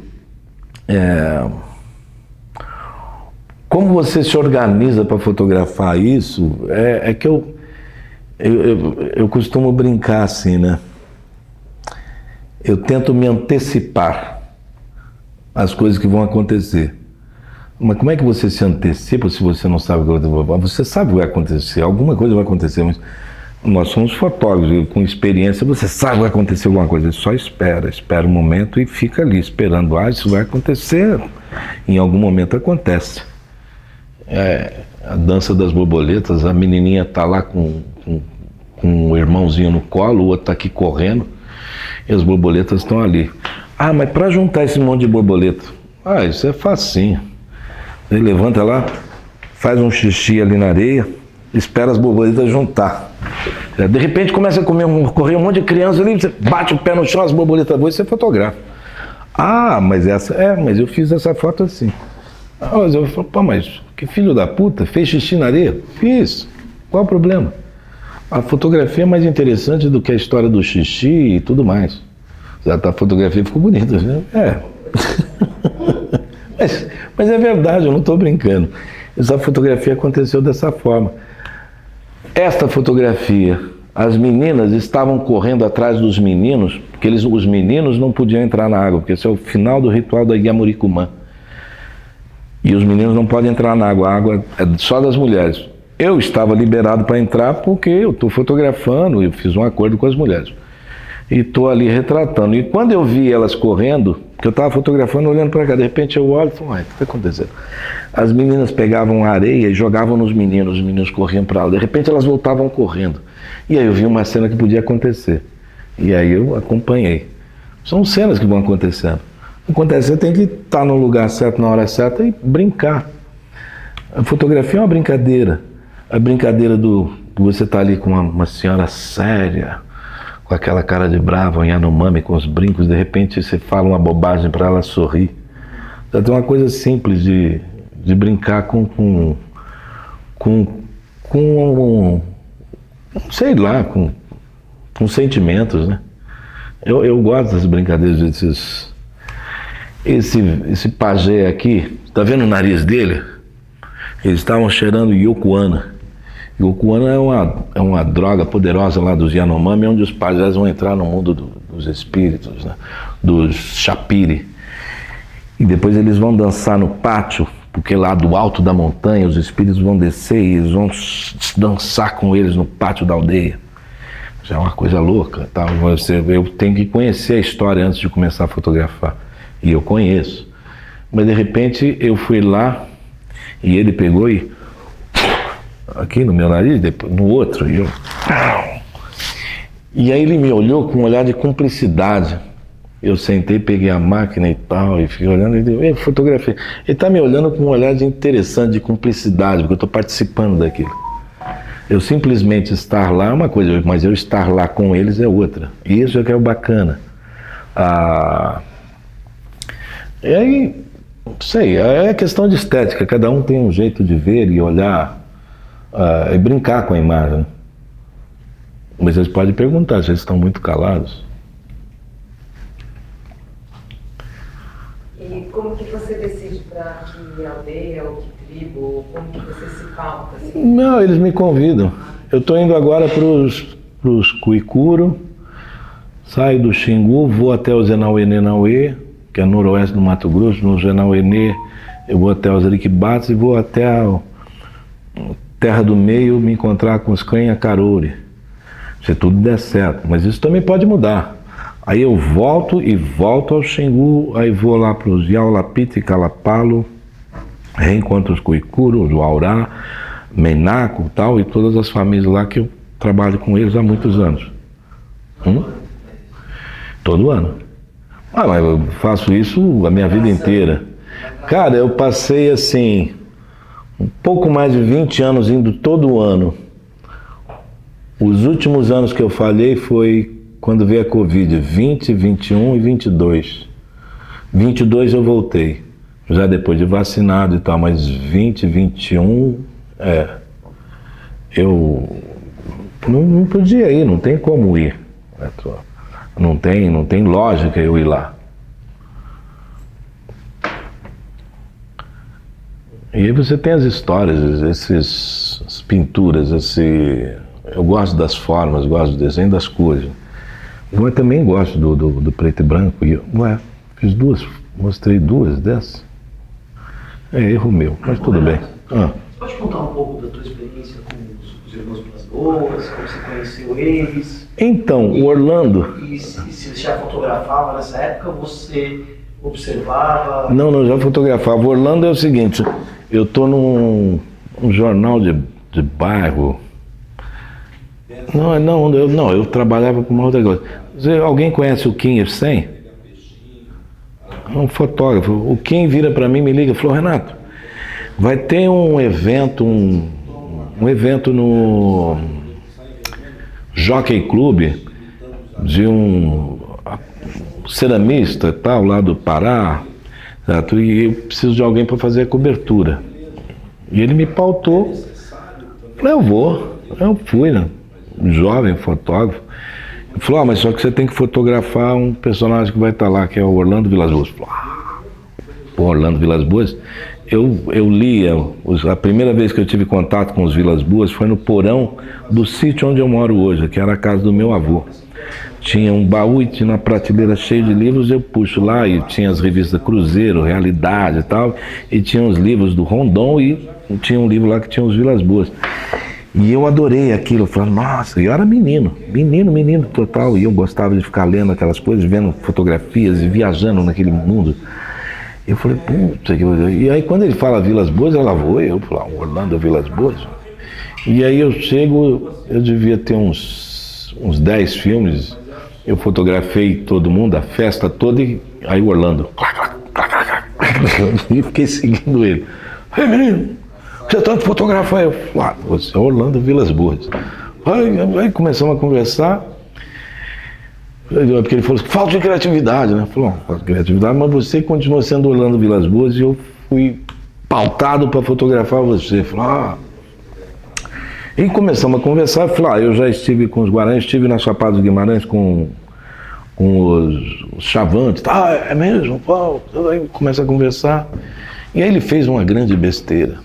como você se organiza para fotografar isso, é que eu costumo brincar assim, né? Eu tento me antecipar às coisas que vão acontecer. Mas como é que você se antecipa se você não sabe o que vai acontecer? Você sabe o que vai acontecer, alguma coisa vai acontecer, mas nós somos fotógrafos, com experiência, você sabe que vai acontecer alguma coisa, você só espera um momento e fica ali esperando, isso vai acontecer, em algum momento acontece. A dança das borboletas, a menininha está lá com o irmãozinho no colo, o outro está aqui correndo, e as borboletas estão ali. Mas para juntar esse monte de borboleta, isso é facinho. Você levanta lá, faz um xixi ali na areia, espera as borboletas juntar. De repente começa a correr um monte de criança ali, você bate o pé no chão, as borboletas voam e você fotografa. Mas eu fiz essa foto assim. Mas eu falo, mas que filho da puta, fez xixi na areia? Fiz. Qual o problema? A fotografia é mais interessante do que a história do xixi e tudo mais. A fotografia ficou bonita, né? Mas é verdade, eu não estou brincando. Essa fotografia aconteceu dessa forma. Esta fotografia, as meninas estavam correndo atrás dos meninos, porque os meninos não podiam entrar na água, porque esse é o final do ritual da Iamuricumã. E os meninos não podem entrar na água, a água é só das mulheres. Eu estava liberado para entrar porque eu estou fotografando, eu fiz um acordo com as mulheres. E estou ali retratando. E quando eu vi elas correndo, que eu estava fotografando, olhando para cá, de repente eu olho e falo, o que está acontecendo? As meninas pegavam areia e jogavam nos meninos, os meninos corriam para lá. De repente elas voltavam correndo. E aí eu vi uma cena que podia acontecer. E aí eu acompanhei. São cenas que vão acontecendo. Acontece, você tem que estar no lugar certo, na hora certa e brincar. A fotografia é uma brincadeira. A brincadeira você estar ali com uma senhora séria, com aquela cara de brava, em Yanomami, com os brincos, de repente você fala uma bobagem para ela sorrir. Então, tem uma coisa simples de brincar com sei lá, com sentimentos, né? Eu gosto das brincadeiras desses. Esse pajé aqui, tá vendo o nariz dele? Eles estavam cheirando Yokuana. Yokuana é uma droga poderosa lá dos Yanomami, onde os pajés vão entrar no mundo dos espíritos, né? Dos Shapiri. E depois eles vão dançar no pátio, porque lá do alto da montanha os espíritos vão descer e eles vão dançar com eles no pátio da aldeia. Já é uma coisa louca, tá? Eu tenho que conhecer a história antes de começar a fotografar. E eu conheço. Mas de repente eu fui lá e ele pegou e aqui no meu nariz, depois no outro, e aí ele me olhou com um olhar de cumplicidade. Eu sentei, peguei a máquina e tal, e fiquei olhando, e fotografei. Ele está me olhando com um olhar de interessante, de cumplicidade, porque eu estou participando daquilo. Eu simplesmente estar lá é uma coisa, mas eu estar lá com eles é outra. E isso é que é o bacana. E aí, não sei, é questão de estética, cada um tem um jeito de ver e olhar e brincar com a imagem. Mas vocês podem perguntar, vocês estão muito calados. E como que você decide para que aldeia ou que tribo, ou como que você se pauta? Assim? Não, eles me convidam. Eu estou indo agora para os Cuicuro, saio do Xingu, vou até o Zenauê-Nenauê, que é noroeste do Mato Grosso. No Zenauê eu vou até os Ariquibates e vou até a Terra do Meio me encontrar com os Canha-Carore. Se tudo der certo, mas isso também pode mudar. Aí eu volto ao Xingu, aí vou lá para os Yaulapiti e Calapalo, reencontro os Cuicuro, os Uaurá, Menaco e tal, e todas as famílias lá que eu trabalho com eles há muitos anos. Todo ano. Mas eu faço isso a minha vida inteira. Cara, eu passei assim, um pouco mais de 20 anos indo todo ano. Os últimos anos que eu falhei foi quando veio a Covid, 20, 21 e 22. 22 eu voltei, já depois de vacinado e tal, mas 20, 21, eu não podia ir, não tem como ir. Não tem lógica eu ir lá. E aí você tem as histórias, essas pinturas, eu gosto das formas, gosto do desenho, das cores. Eu também gosto do preto e branco. Fiz duas, mostrei duas dessas. É erro meu, mas tudo bem. Você pode contar um pouco da tua experiência com os irmãos Vilas Boas, como você conheceu eles? Então, o Orlando... E se você já fotografava nessa época, você observava? Não, já fotografava. O Orlando é o seguinte, eu estou num jornal de bairro. Eu trabalhava com uma outra coisa. Alguém conhece o Kim Irsen? É um fotógrafo. O Kim vira para mim, me liga e falou: Renato, vai ter um evento, um evento no Jockey Club de um ceramista e tal, lá do Pará, certo? E eu preciso de alguém para fazer a cobertura. E ele me pautou. Falei, eu fui, né? Jovem fotógrafo. Ele falou, mas só que você tem que fotografar um personagem que vai estar lá, que é o Orlando Vilas Boas. O Orlando Vilas Boas, eu lia, a primeira vez que eu tive contato com os Vilas Boas foi no porão do sítio onde eu moro hoje, que era a casa do meu avô. Tinha um baú e tinha uma prateleira cheia de livros, eu puxo lá e tinha as revistas Cruzeiro, Realidade e tal, e tinha os livros do Rondon e tinha um livro lá que tinha os Vilas Boas. E eu adorei aquilo, eu falei, nossa, eu era menino total, e eu gostava de ficar lendo aquelas coisas, vendo fotografias e viajando naquele mundo. Eu falei, puta que... E aí quando ele fala Vilas Boas, ela voa, eu falo, Orlando Vilas Boas. E aí eu chego, eu devia ter uns 10 filmes, eu fotografei todo mundo, a festa toda, e aí o Orlando, e fiquei seguindo ele. Ei, menino, você tanto fotografa? Eu falei, você é Orlando Vilas Boas. Aí começamos a conversar, porque ele falou, falta de criatividade, né? Falou, falta de criatividade, mas você continua sendo Orlando Vilas Boas e eu fui pautado para fotografar você. Falou, E começamos a conversar, falei, eu já estive com os Guarani, estive na Chapada dos Guimarães com os Chavantes, é mesmo? Pô. Aí começa a conversar. E aí ele fez uma grande besteira.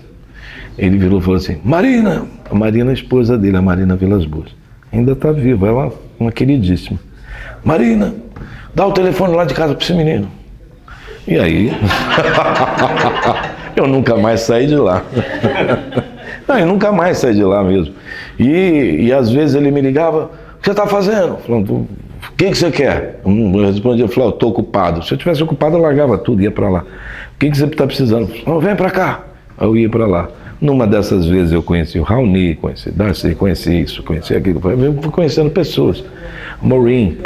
Ele virou e falou assim, Marina, a Marina é a esposa dele, a Marina Vilas Boas. Ainda está viva, ela é uma queridíssima. Marina, dá o telefone lá de casa para esse menino. E aí, eu nunca mais saí de lá. Não, eu nunca mais saí de lá mesmo. E às vezes ele me ligava, o que você está fazendo? Falando, o que você quer? Eu respondia, eu falava, estou ocupado. Se eu tivesse ocupado, eu largava tudo, ia para lá. O que você está precisando? Falava, vem para cá. Aí eu ia para lá. Numa dessas vezes eu conheci o Raoni, conheci Darcy, conheci isso, conheci aquilo. Eu fui conhecendo pessoas. Maureen,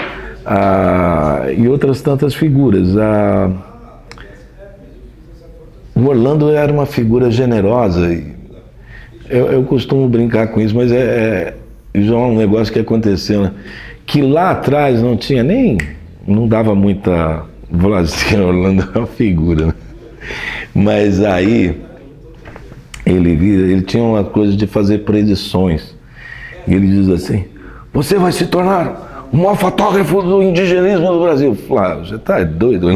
e outras tantas figuras. O Orlando era uma figura generosa. Eu costumo brincar com isso, mas já é um negócio que aconteceu, né? Que lá atrás não tinha nem... Não dava muita... Vou lá assim, Orlando é uma figura, né? Mas aí... Ele tinha uma coisa de fazer predições. E ele diz assim, você vai se tornar o maior fotógrafo do indigenismo do Brasil. Flávio, você tá doido?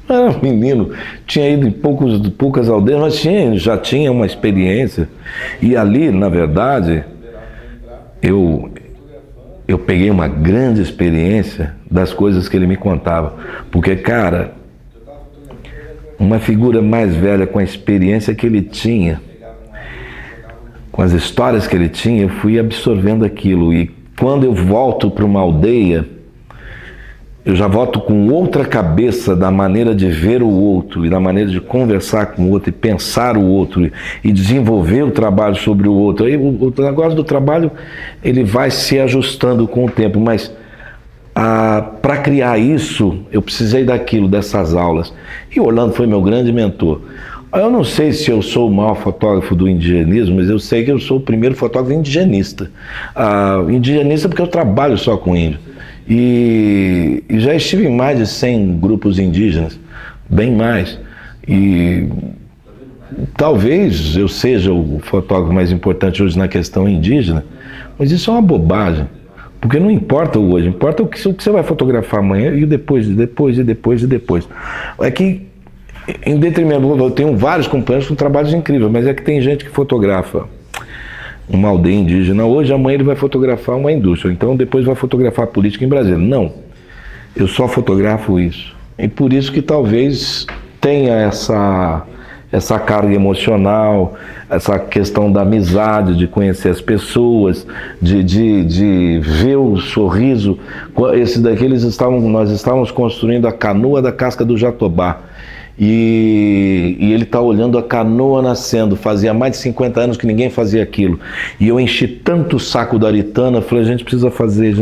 Era um menino, tinha ido em poucas aldeias, mas já tinha uma experiência. E ali, na verdade, eu peguei uma grande experiência das coisas que ele me contava. Porque, cara, uma figura mais velha com a experiência que ele tinha, com as histórias que ele tinha, eu fui absorvendo aquilo. E quando eu volto para uma aldeia, eu já volto com outra cabeça da maneira de ver o outro e da maneira de conversar com o outro e pensar o outro e desenvolver o trabalho sobre o outro. Aí o negócio do trabalho, ele vai se ajustando com o tempo, mas para criar isso, eu precisei daquilo, dessas aulas. E o Orlando foi meu grande mentor. Eu não sei se eu sou o maior fotógrafo do indigenismo, mas eu sei que eu sou o primeiro fotógrafo indigenista. Indigenista porque eu trabalho só com índio. E já estive em mais de 100 grupos indígenas, bem mais. E talvez eu seja o fotógrafo mais importante hoje na questão indígena, mas isso é uma bobagem. Porque não importa o hoje, importa o que você vai fotografar amanhã e depois. É que, em detrimento, eu tenho vários companheiros com trabalhos incríveis, mas é que tem gente que fotografa uma aldeia indígena hoje, amanhã ele vai fotografar uma indústria, então depois vai fotografar a política em Brasília. Não, eu só fotografo isso. E por isso que talvez tenha essa carga emocional, essa questão da amizade, de conhecer as pessoas, de ver o sorriso. Esse daqui nós estávamos construindo a canoa da casca do Jatobá. E ele está olhando a canoa nascendo. Fazia mais de 50 anos que ninguém fazia aquilo. E eu enchi tanto o saco da Aritana, falei, a gente precisa fazer.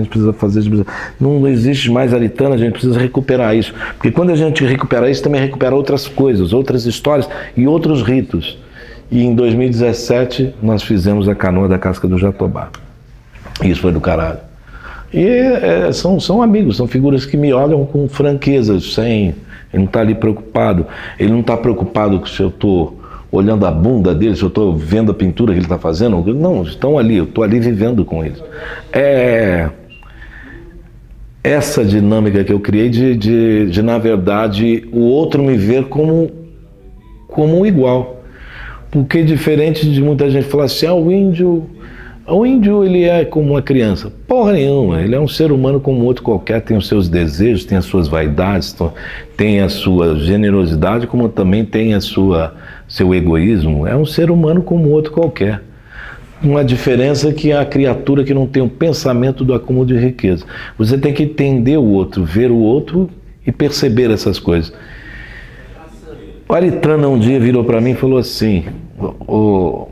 Não existe mais Aritana, a gente precisa recuperar isso. Porque quando a gente recupera isso, também recupera outras coisas, outras histórias e outros ritos. E em 2017 nós fizemos a canoa da casca do Jatobá. Isso foi do caralho. E são amigos, são figuras que me olham com franqueza, sem... Ele não está ali preocupado, ele não está preocupado se eu estou olhando a bunda dele, se eu estou vendo a pintura que ele está fazendo. Não, estão ali, eu estou ali vivendo com eles. É essa dinâmica que eu criei de na verdade, o outro me ver como um igual. Porque diferente de muita gente falar assim, o índio ele é como uma criança. Porra nenhuma, ele é um ser humano como outro qualquer, tem os seus desejos, tem as suas vaidades, tem a sua generosidade, como também tem seu egoísmo. É um ser humano como outro qualquer. Uma diferença é que a criatura que não tem um pensamento do acúmulo de riqueza. Você tem que entender o outro, ver o outro e perceber essas coisas. O Aritana um dia virou para mim e falou assim, o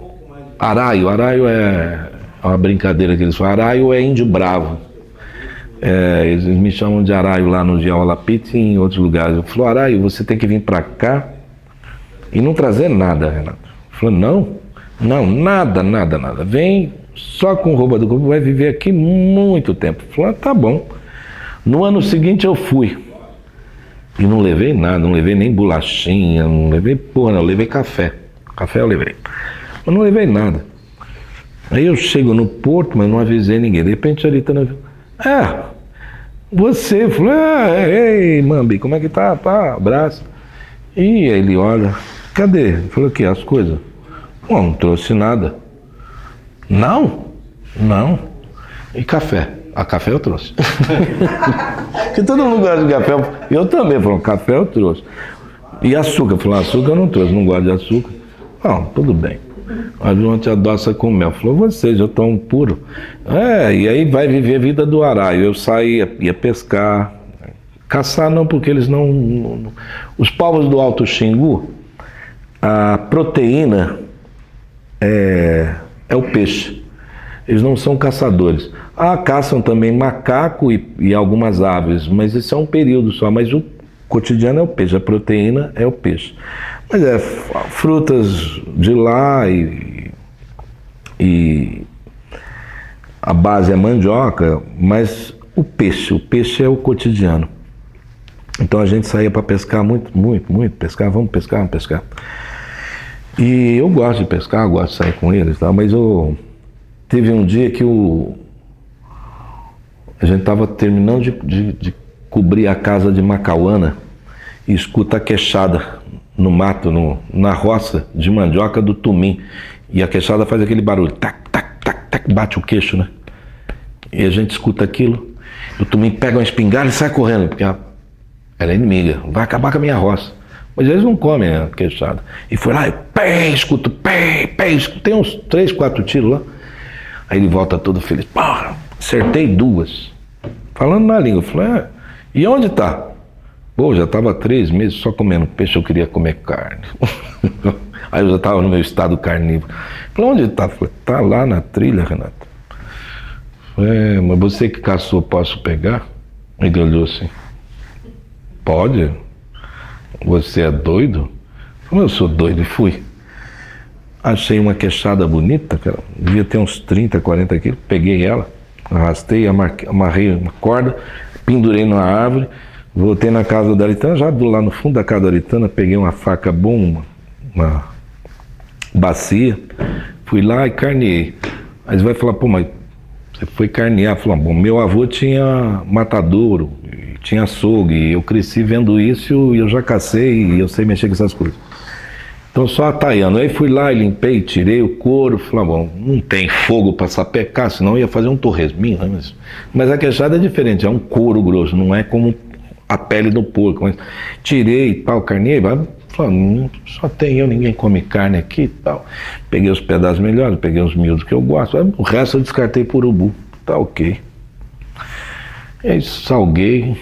Araio é uma brincadeira que eles falam, Araio é índio bravo. Eles me chamam de Araio lá no Giaualapiti e em outros lugares. Eu falei, Araio, você tem que vir para cá e não trazer nada, Renato. Eu falei, não, nada. Vem só com roupa do corpo, vai viver aqui muito tempo. Eu falei, tá bom. No ano seguinte eu fui. E não levei nada, não levei nem bolachinha, não levei porra, não, eu levei café. Café eu levei. Mas não levei nada. Aí eu chego no porto, mas não avisei ninguém. De repente a Aritana viu. Você. Falou, ei, Mambi, como é que tá? Pá, abraço. E aí ele olha, cadê? Ele falou, o quê? As coisas? Bom, não trouxe nada. Não. E café? A café eu trouxe. Porque todo mundo gosta de café. Eu também, falou, café eu trouxe. E açúcar? Falou, açúcar eu não trouxe, não gosto de açúcar. Não, tudo bem. A João te adoça com mel. Falou, vocês já estão puro. E aí vai viver a vida do araio. Eu saía, ia pescar. Caçar não, porque eles não... Os povos do Alto Xingu, a proteína é o peixe. Eles não são caçadores. Caçam também macaco e algumas aves, mas esse é um período só. Mas o cotidiano é o peixe, a proteína é o peixe. Mas frutas de lá e a base é mandioca, mas o peixe é o cotidiano. Então a gente saía para pescar muito, pescar, vamos pescar. E eu gosto de pescar, gosto de sair com eles, tá? Mas teve um dia que a gente estava terminando de cobrir a casa de Macauana e escuta a queixada no mato, na roça de mandioca do Tumim. E a queixada faz aquele barulho, tac, tac, tac, tac, bate o queixo, né? E a gente escuta aquilo, o Tumim pega uma espingarda e sai correndo, porque ela é inimiga, vai acabar com a minha roça. Mas eles não comem a queixada. E foi lá, escuto, tem uns 3, 4 tiros lá. Aí ele volta todo feliz, porra, acertei 2. Falando na língua, falei, e onde tá? Pô, já estava 3 meses só comendo peixe, eu queria comer carne. Aí eu já estava no meu estado carnívoro. Falei, onde tá? Falei, tá lá na trilha, Renato. Falei, mas você que caçou, posso pegar? Ele olhou assim, pode? Você é doido? Falei, eu sou doido, e fui. Achei uma queixada bonita, cara. Devia ter uns 30, 40 quilos. Peguei ela, arrastei, amarrei uma corda, pendurei numa árvore, voltei na casa da Aritana, já lá no fundo da casa da Aritana, peguei uma faca boa, uma bacia, fui lá e carneei. Aí você vai falar, pô, mas você foi carnear? Falou, bom, meu avô tinha matadouro, tinha açougue, eu cresci vendo isso e eu já cacei e eu sei mexer com essas coisas. Então só ataiando. Aí fui lá e limpei, tirei o couro, falei, bom, não tem fogo para sapecar, senão eu ia fazer um torresminho, né? Mas a queixada é diferente, é um couro grosso, não é como a pele do porco. Mas tirei e tal, carnei, falei, só tem eu, ninguém come carne aqui e tal. Peguei os pedaços melhores, peguei os miúdos que eu gosto, o resto eu descartei por urubu, tá ok. E aí salguei,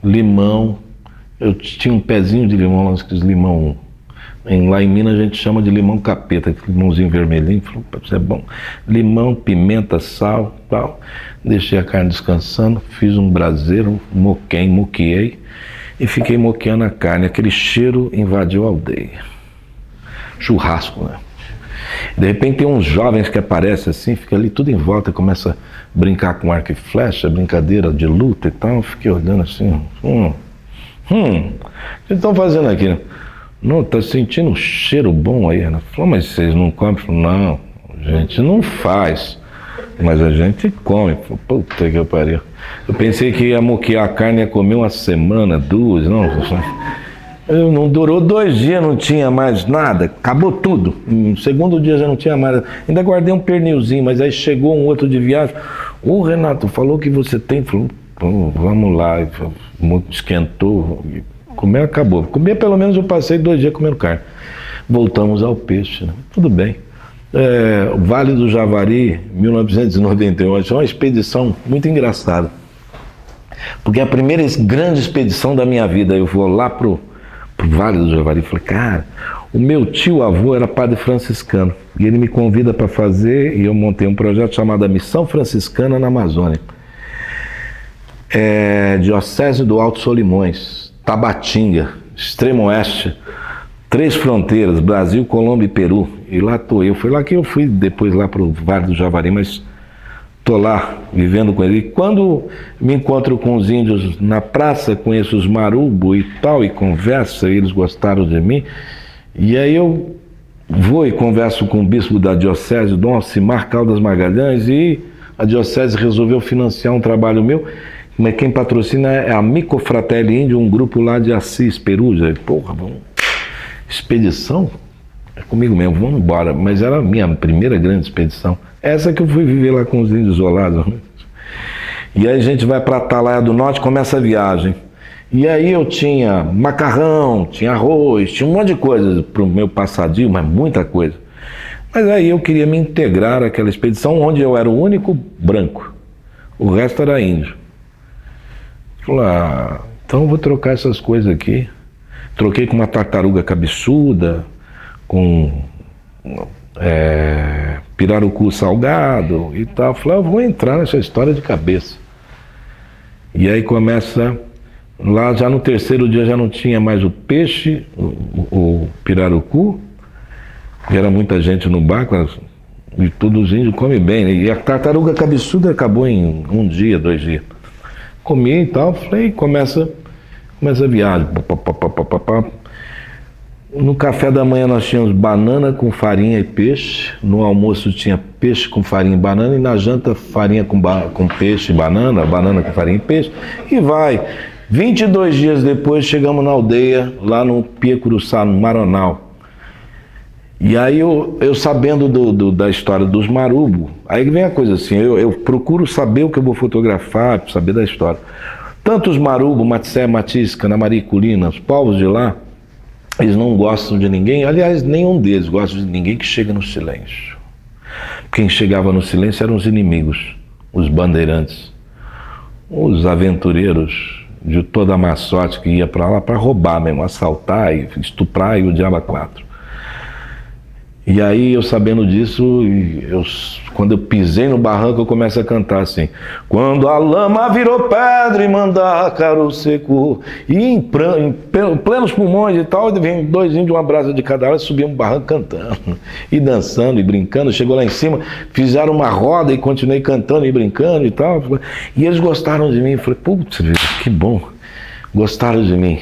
limão, eu tinha um pezinho de limão, lá escrito limão. Lá em Minas a gente chama de limão capeta, limãozinho vermelhinho, falou, isso é bom. Limão, pimenta, sal, tal. Deixei a carne descansando, fiz um braseiro, moqueei e fiquei moqueando a carne. Aquele cheiro invadiu a aldeia. Churrasco, né? De repente tem uns jovens que aparecem assim, fica ali tudo em volta, começa a brincar com arco e flecha, brincadeira de luta e tal. Eu fiquei olhando assim, o que vocês estão fazendo aqui? Não, tá sentindo um cheiro bom aí, Ana. Falou, mas vocês não comem? Falou, não, a gente não faz, mas a gente come. Falou, puta que pariu. Eu pensei que ia moquear a carne, ia comer uma semana, 2, não durou 2 dias, não tinha mais nada, acabou tudo. No segundo dia já não tinha mais. Ainda guardei um pernilzinho, mas aí chegou um outro de viagem. Ô Renato, falou que você tem? Falou, vamos lá, esquentou. Comer acabou. Comer pelo menos eu passei 2 dias comendo carne. Voltamos ao peixe, né? Tudo bem. O Vale do Javari, 1998, é uma expedição muito engraçada. Porque é a primeira grande expedição da minha vida. Eu vou lá pro Vale do Javari e falei, cara, o meu tio-avô era padre franciscano. E ele me convida para fazer, e eu montei um projeto chamado Missão Franciscana na Amazônia. Diocese do Alto Solimões, Tabatinga, extremo oeste, 3 fronteiras, Brasil, Colômbia e Peru. E lá tô eu. Foi lá que eu fui depois lá pro Vale do Javari, mas tô lá vivendo com ele. E quando me encontro com os índios na praça, conheço os marubo e tal, e conversa, e eles gostaram de mim. E aí eu vou e converso com o bispo da diocese, Dom Alcimar Caldas Magalhães, e a diocese resolveu financiar um trabalho meu, mas quem patrocina é a Amico Fratelli Índio, um grupo lá de Assis, Perugia. Porra, vamos... expedição? É comigo mesmo, vamos embora. Mas era a minha primeira grande expedição. Essa que eu fui viver lá com os índios isolados. E aí a gente vai para Atalaia do Norte, começa a viagem. E aí eu tinha macarrão, tinha arroz, tinha um monte de coisa para o meu passadio, mas muita coisa. Mas aí eu queria me integrar àquela expedição onde eu era o único branco. O resto era índio. Falei, então eu vou trocar essas coisas aqui. Troquei com uma tartaruga cabeçuda, com pirarucu salgado e tal. Falei, eu vou entrar nessa história de cabeça. E aí começa, lá já no terceiro dia já não tinha mais o peixe, o pirarucu, e era muita gente no barco, e todos os índios comem bem, né? E a tartaruga cabeçuda acabou em 1 dia, 2 dias. Comi e tal, falei, começa a viagem. No café da manhã nós tínhamos banana com farinha e peixe, no almoço tinha peixe com farinha e banana, e na janta farinha com peixe e banana, banana com farinha e peixe, e vai. 22 dias depois chegamos na aldeia, lá no Piacuruçá, no Maronal. E aí eu sabendo da história dos marubo, aí vem a coisa assim, eu procuro saber o que eu vou fotografar, saber da história. Tanto os marubo, Matissé, Matiz, Canamari, Culina, os povos de lá, eles não gostam de ninguém, aliás, nenhum deles gosta de ninguém que chega no silêncio. Quem chegava no silêncio eram os inimigos, os bandeirantes, os aventureiros de toda a má sorte que ia para lá para roubar mesmo, assaltar e estuprar e o diabo a 4. E aí eu sabendo disso, quando eu pisei no barranco eu começo a cantar assim: quando a lama virou pedra e mandácaro seco, e em plenos pulmões e tal, vem 2 índios, uma brasa de cada lado, subiam um barranco cantando, e dançando e brincando. Chegou lá em cima, fizeram uma roda e continuei cantando e brincando e tal. E eles gostaram de mim, eu falei, putz, que bom, gostaram de mim.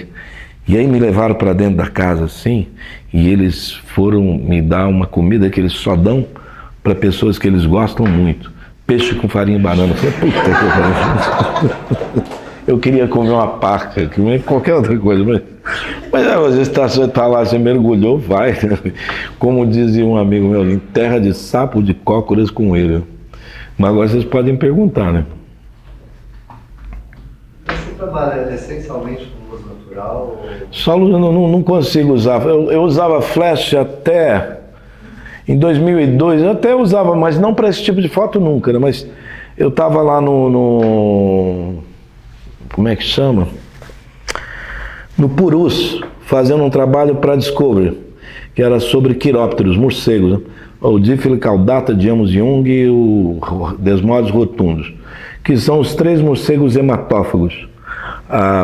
E aí me levaram para dentro da casa assim, e eles foram me dar uma comida que eles só dão para pessoas que eles gostam muito. Peixe com farinha e banana. Eu falei, puta que pariu. Eu queria comer uma parca, comer qualquer outra coisa. Mas às vezes você está lá, você mergulhou, vai. Como dizia um amigo meu, em terra de sapo, de cócoras com ele. Mas agora vocês podem perguntar, né? Você trabalha essencialmente com luz natural? Ou... Só luz eu não consigo usar. Eu usava flash até em 2002, eu até usava, mas não para esse tipo de foto nunca, né? Mas eu estava lá no como é que chama? No Purus, fazendo um trabalho para Discovery, que era sobre quirópteros, morcegos, né? O Diphyllocaudata, Diamos Jung e o Desmodus rotundos, que são os 3 morcegos hematófagos.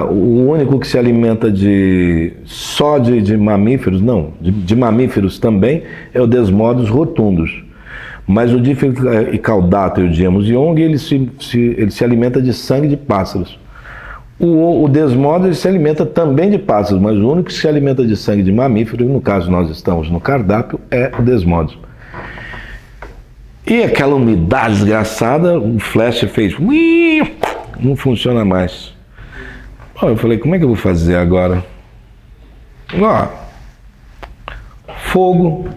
O único que se alimenta só de mamíferos, não, de mamíferos também, é o Desmodus rotundos. Mas o Diphyllocaudata e o Diamos Jung, ele se alimenta de sangue de pássaros. O Desmodus se alimenta também de pássaros, mas o único que se alimenta de sangue de mamífero, no caso nós estamos no cardápio, é o Desmodus. E aquela umidade desgraçada, o flash fez, não funciona mais. Eu falei, como é que eu vou fazer agora? Fogo,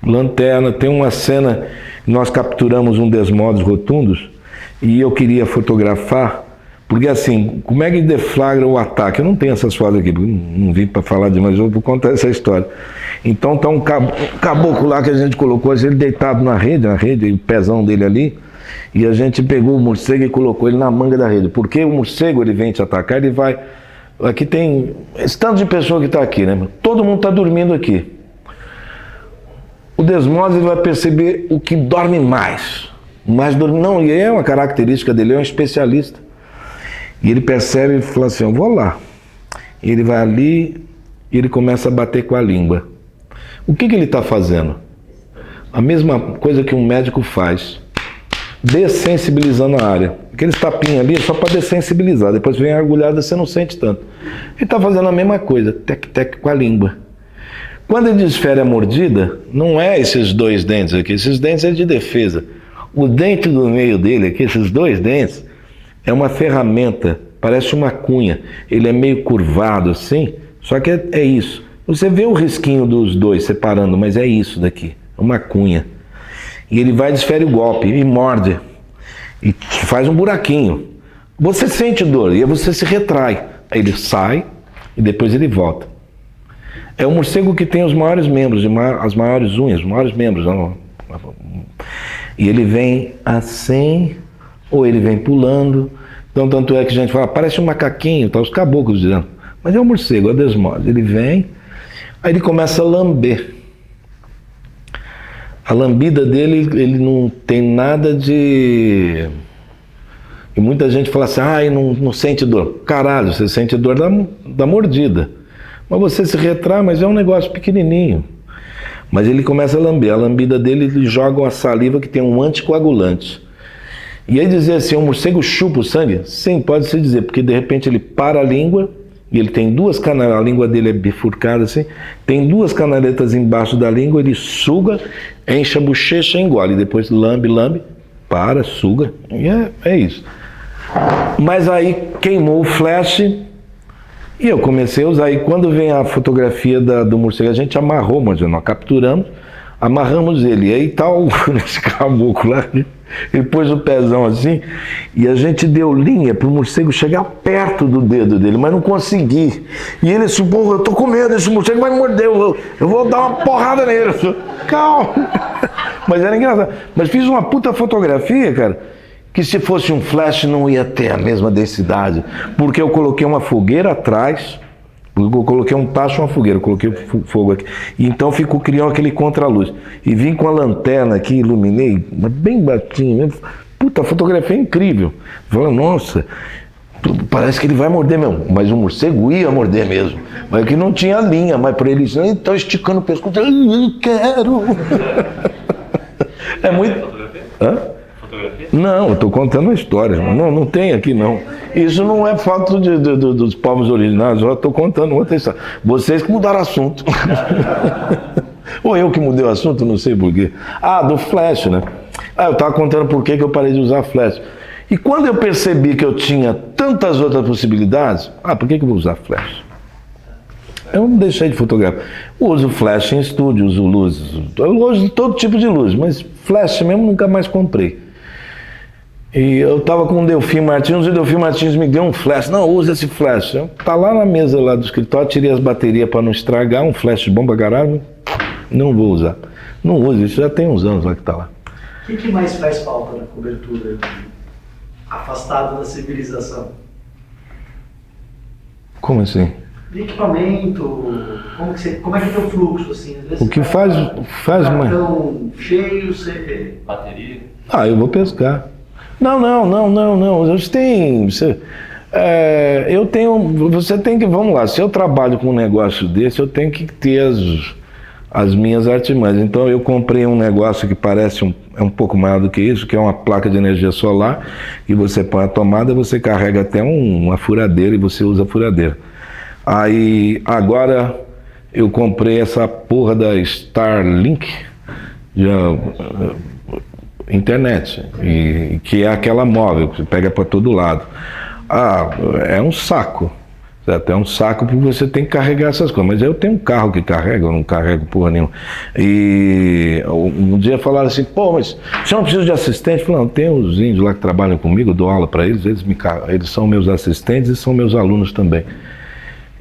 lanterna, tem uma cena, nós capturamos um Desmodus rotundos e eu queria fotografar, porque assim, como é que deflagra o ataque? Eu não tenho essas fotos aqui, não vim para falar demais, eu vou contar essa história. Então tá um caboclo lá que a gente colocou, ele deitado na rede, o pezão dele ali, e a gente pegou o morcego e colocou ele na manga da rede, porque o morcego ele vem te atacar, ele vai... Aqui tem esse tanto de pessoa que está aqui, né? Todo mundo está dormindo aqui. O Desmodus ele vai perceber o que dorme mais. Não, e é uma característica dele, é um especialista. E ele percebe e fala assim, eu vou lá. E ele vai ali e ele começa a bater com a língua. O que ele está fazendo? A mesma coisa que um médico faz. Dessensibilizando a área. Aqueles tapinhos ali é só para dessensibilizar. Depois vem a agulhada, você não sente tanto. Ele está fazendo a mesma coisa, tec-tec com a língua. Quando ele desfere a mordida, não é esses 2 dentes aqui, esses dentes é de defesa. O dente do meio dele aqui, esses 2 dentes, é uma ferramenta, parece uma cunha. Ele é meio curvado assim, só que é isso. Você vê o risquinho dos 2 separando, mas é isso daqui, é uma cunha. E ele vai, desfere o golpe e morde. E faz um buraquinho. Você sente dor e aí você se retrai. Aí ele sai e depois ele volta. É o morcego que tem os maiores membros, as maiores unhas, os maiores membros. E ele vem assim, ou ele vem pulando. Então, tanto é que a gente fala, parece um macaquinho, tá, os caboclos dizendo. Mas é um morcego, é o desmode. Ele vem, aí ele começa a lamber. A lambida dele, ele não tem nada de... E muita gente fala assim, não sente dor. Caralho, você sente dor da mordida. Mas você se retrai, mas é um negócio pequenininho. Mas ele começa a lamber. A lambida dele, ele joga uma saliva que tem um anticoagulante. E aí dizer assim, o morcego chupa o sangue? Sim, pode-se dizer, porque de repente ele para a língua, e ele tem 2 canaletas, a língua dele é bifurcada assim, tem 2 canaletas embaixo da língua, ele suga, enche a bochecha e engole. Depois lambe, para, suga, e é isso. Mas aí queimou o flash e eu comecei a usar. E quando vem a fotografia do morcego, a gente amarrou, mas nós capturamos, amarramos ele. E aí tá esse caboclo lá, ele pôs o pezão assim e a gente deu linha para o morcego chegar perto do dedo dele, mas não consegui. E ele disse, pô, eu tô com medo, esse morcego vai me morder, eu vou dar uma porrada nele. Eu disse, calma. Mas era engraçado. Mas fiz uma puta fotografia, cara, que se fosse um flash não ia ter a mesma densidade, porque eu coloquei uma fogueira atrás, eu coloquei um tacho e uma fogueira, eu coloquei fogo aqui, e então criou aquele contraluz, e vim com a lanterna aqui, iluminei, mas bem batinho, puta, a fotografia é incrível, falando, nossa, parece que ele vai morder mesmo, mas o morcego ia morder mesmo, mas que não tinha linha, mas para ele, ele tá esticando o pescoço, eu quero. É muito... Hã? Não, eu estou contando uma história. Não tem aqui, não. Isso não é fato dos povos originários, eu estou contando outra história. Vocês que mudaram assunto. Ou eu que mudei o assunto, não sei porquê. Do flash, né? Eu estava contando por que eu parei de usar flash. E quando eu percebi que eu tinha tantas outras possibilidades, por que eu vou usar flash? Eu não deixei de fotografar. Uso flash em estúdio, uso luzes. Eu uso todo tipo de luz, mas flash mesmo nunca mais comprei. E eu estava com o Delfim Martins, e o Delfim Martins me deu um flash. Não, usa esse flash. Tá lá na mesa lá do escritório, tirei as baterias para não estragar, um flash bom pra caralho. Não vou usar. Não uso, isso já tem uns anos lá que tá lá. O que mais faz falta na cobertura? Afastado da civilização? Como assim? De equipamento, como é que é o fluxo, assim? Às vezes O que faz mais... Cartão cheio, você... Bateria? Eu vou pescar. Não. Eu tenho... Você tem que... Vamos lá, se eu trabalho com um negócio desse, eu tenho que ter as minhas artimanhas. Então eu comprei um negócio que parece é um pouco maior do que isso, que é uma placa de energia solar, e você põe a tomada, você carrega até uma furadeira e você usa a furadeira. Aí, agora, eu comprei essa porra da Starlink, internet, que é aquela móvel, que você pega para todo lado. É um saco, certo? É um saco porque você tem que carregar essas coisas. Mas eu tenho um carro que carrega, eu não carrego porra nenhuma. E um dia falaram assim, mas você não precisa de assistente? Eu falei, não, tem os índios lá que trabalham comigo, eu dou aula para eles, eles são meus assistentes e são meus alunos também.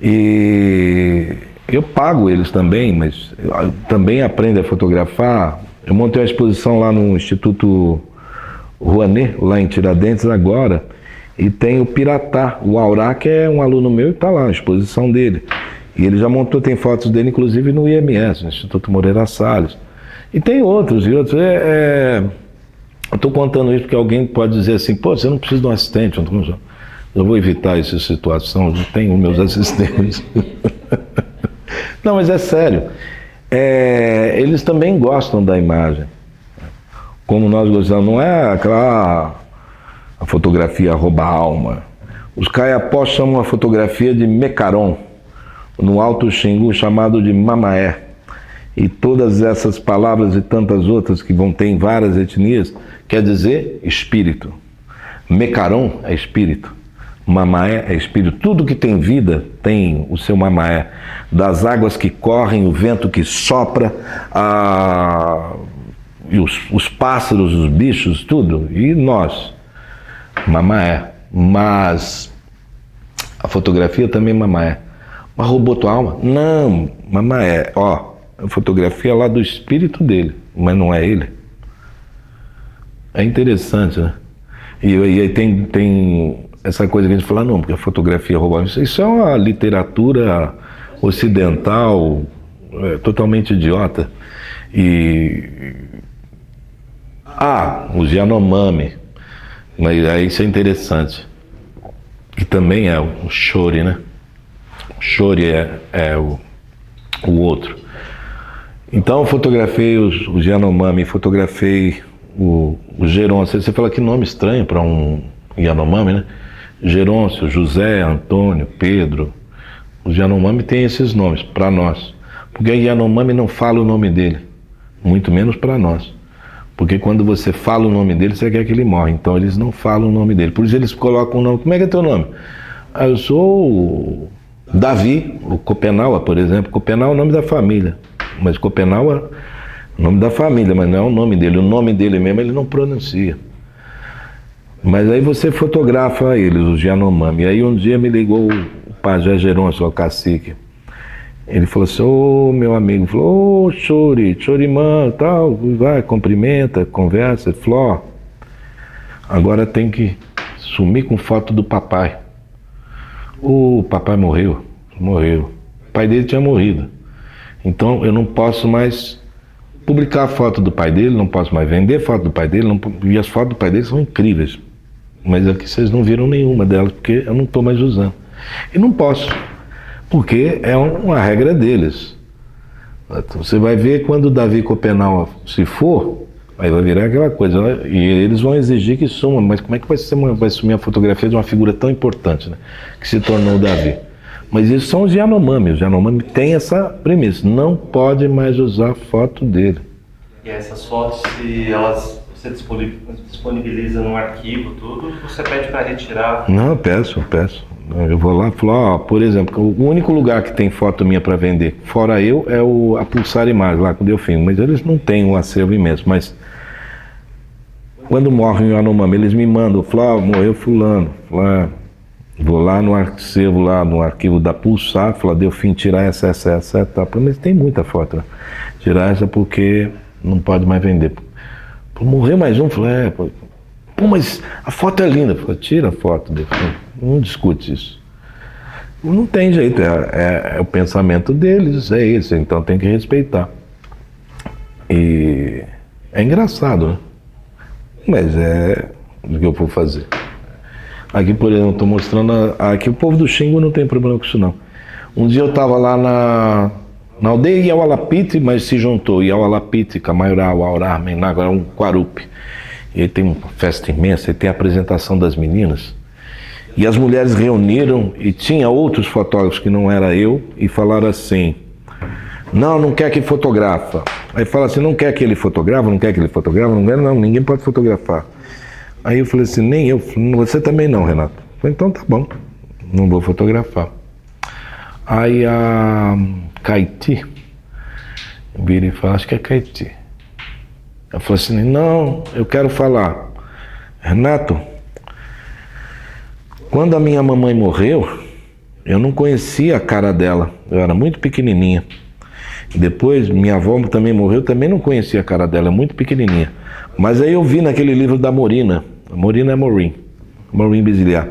E eu pago eles também, mas também aprendo a fotografar. Eu montei uma exposição lá no Instituto Rouanet, lá em Tiradentes agora, e tem o Piratá, o Aurá, que é um aluno meu e está lá, a exposição dele. E ele já montou, tem fotos dele inclusive no IMS, no Instituto Moreira Salles. E tem outros. Eu estou contando isso porque alguém pode dizer assim, você não precisa de um assistente, eu vou evitar essa situação, eu tenho meus assistentes. Não, mas é sério. Eles também gostam da imagem. Como nós gostamos, não é aquela a fotografia rouba-alma. Os caiapós chamam a fotografia de mecaron, no Alto Xingu chamado de mamaé. e todas essas palavras e tantas outras que vão ter em várias etnias, quer dizer espírito. Mecaron é espírito. Mamaé é espírito. Tudo que tem vida tem o seu mamaé. Das águas que correm, o vento que sopra, e os pássaros, os bichos, tudo. E nós, mamaé. Mas a fotografia também é mamaé. Mas roubou tua alma? Não, mamaé. Ó, a fotografia é lá do espírito dele, mas não é ele. É interessante, né? E aí tem essa coisa que a gente fala, não, porque a fotografia rouba. Isso é uma literatura ocidental totalmente idiota. Os Yanomami. Mas aí isso é interessante. Que também é o Shori, né? O Shori é o outro. Então eu fotografei os Yanomami, fotografei o Gerôncio. Você fala que nome estranho para um Yanomami, né? Gerôncio, José, Antônio, Pedro. Os Yanomami têm esses nomes para nós. Porque Yanomami não fala o nome dele, muito menos para nós. Porque quando você fala o nome dele, você quer que ele morra. Então eles não falam o nome dele. Por isso eles colocam o nome. Como é que é teu nome? Eu sou o Davi, o Copenaua, por exemplo. Copenaua é o nome da família. Mas Copenaua é o nome da família, mas não é o nome dele. O nome dele mesmo ele não pronuncia. Mas aí você fotografa eles, os Yanomami. E aí um dia me ligou o pajé Gerôncio, o cacique. Ele falou assim, meu amigo, falou, Chorimã, tal, vai, cumprimenta, conversa, falou, agora tem que sumir com foto do papai. O papai morreu. O pai dele tinha morrido. Então eu não posso mais publicar a foto do pai dele, não posso mais vender foto do pai dele, e as fotos do pai dele são incríveis. Mas aqui vocês não viram nenhuma delas, porque eu não estou mais usando. E não posso. Porque é uma regra deles. Você vai ver quando o Davi Copenaua se for, aí vai virar aquela coisa, né? E eles vão exigir que suma, mas como é que vai sumir a fotografia de uma figura tão importante, né? Que se tornou o Davi? Mas isso são os Yanomami. Os Yanomami têm essa premissa, não pode mais usar foto dele. E essas fotos, se elas você disponibiliza num arquivo, tudo, você pede para retirar? Não, eu peço. Eu vou lá e falo, por exemplo, o único lugar que tem foto minha para vender, fora eu, é a Pulsar Imagens, lá com o Delfim. Mas eles não têm um acervo imenso. Mas quando morrem o Yanomami, eles me mandam, morreu fulano. Vou lá no acervo, lá no arquivo da Pulsar, Delfim, tirar essa, tá. Mas tem muita foto, né? Tirar essa porque não pode mais vender. Morreu mais um, mas a foto é linda. Tira a foto, Delfim. Não discute isso. Não tem jeito, é o pensamento deles, é isso, então tem que respeitar. E é engraçado, né? Mas é o que eu vou fazer. Aqui, por exemplo, eu estou mostrando, aqui o povo do Xingu não tem problema com isso não. Um dia eu estava lá na aldeia Iaualapiti, mas se juntou Iaualapiti, Camaiurá, Uaurá, Mená, agora é um Quarupi. E aí tem uma festa imensa, e tem a apresentação das meninas. E as mulheres reuniram e tinha outros fotógrafos que não era eu e falaram assim, não quer que fotografa. Aí fala assim, não quer que ele fotografa, não quer, não, ninguém pode fotografar. Aí eu falei assim, nem eu, você também não, Renato. Eu falei, então tá bom, não vou fotografar. Aí a Caiti vira e fala, acho que é Caiti. Eu falei assim, não, eu quero falar. Renato, quando a minha mamãe morreu, eu não conhecia a cara dela, eu era muito pequenininha. Depois, minha avó também morreu, também não conhecia a cara dela, muito pequenininha. Mas aí eu vi naquele livro da Morina, a Morina é Maureen Biziliar.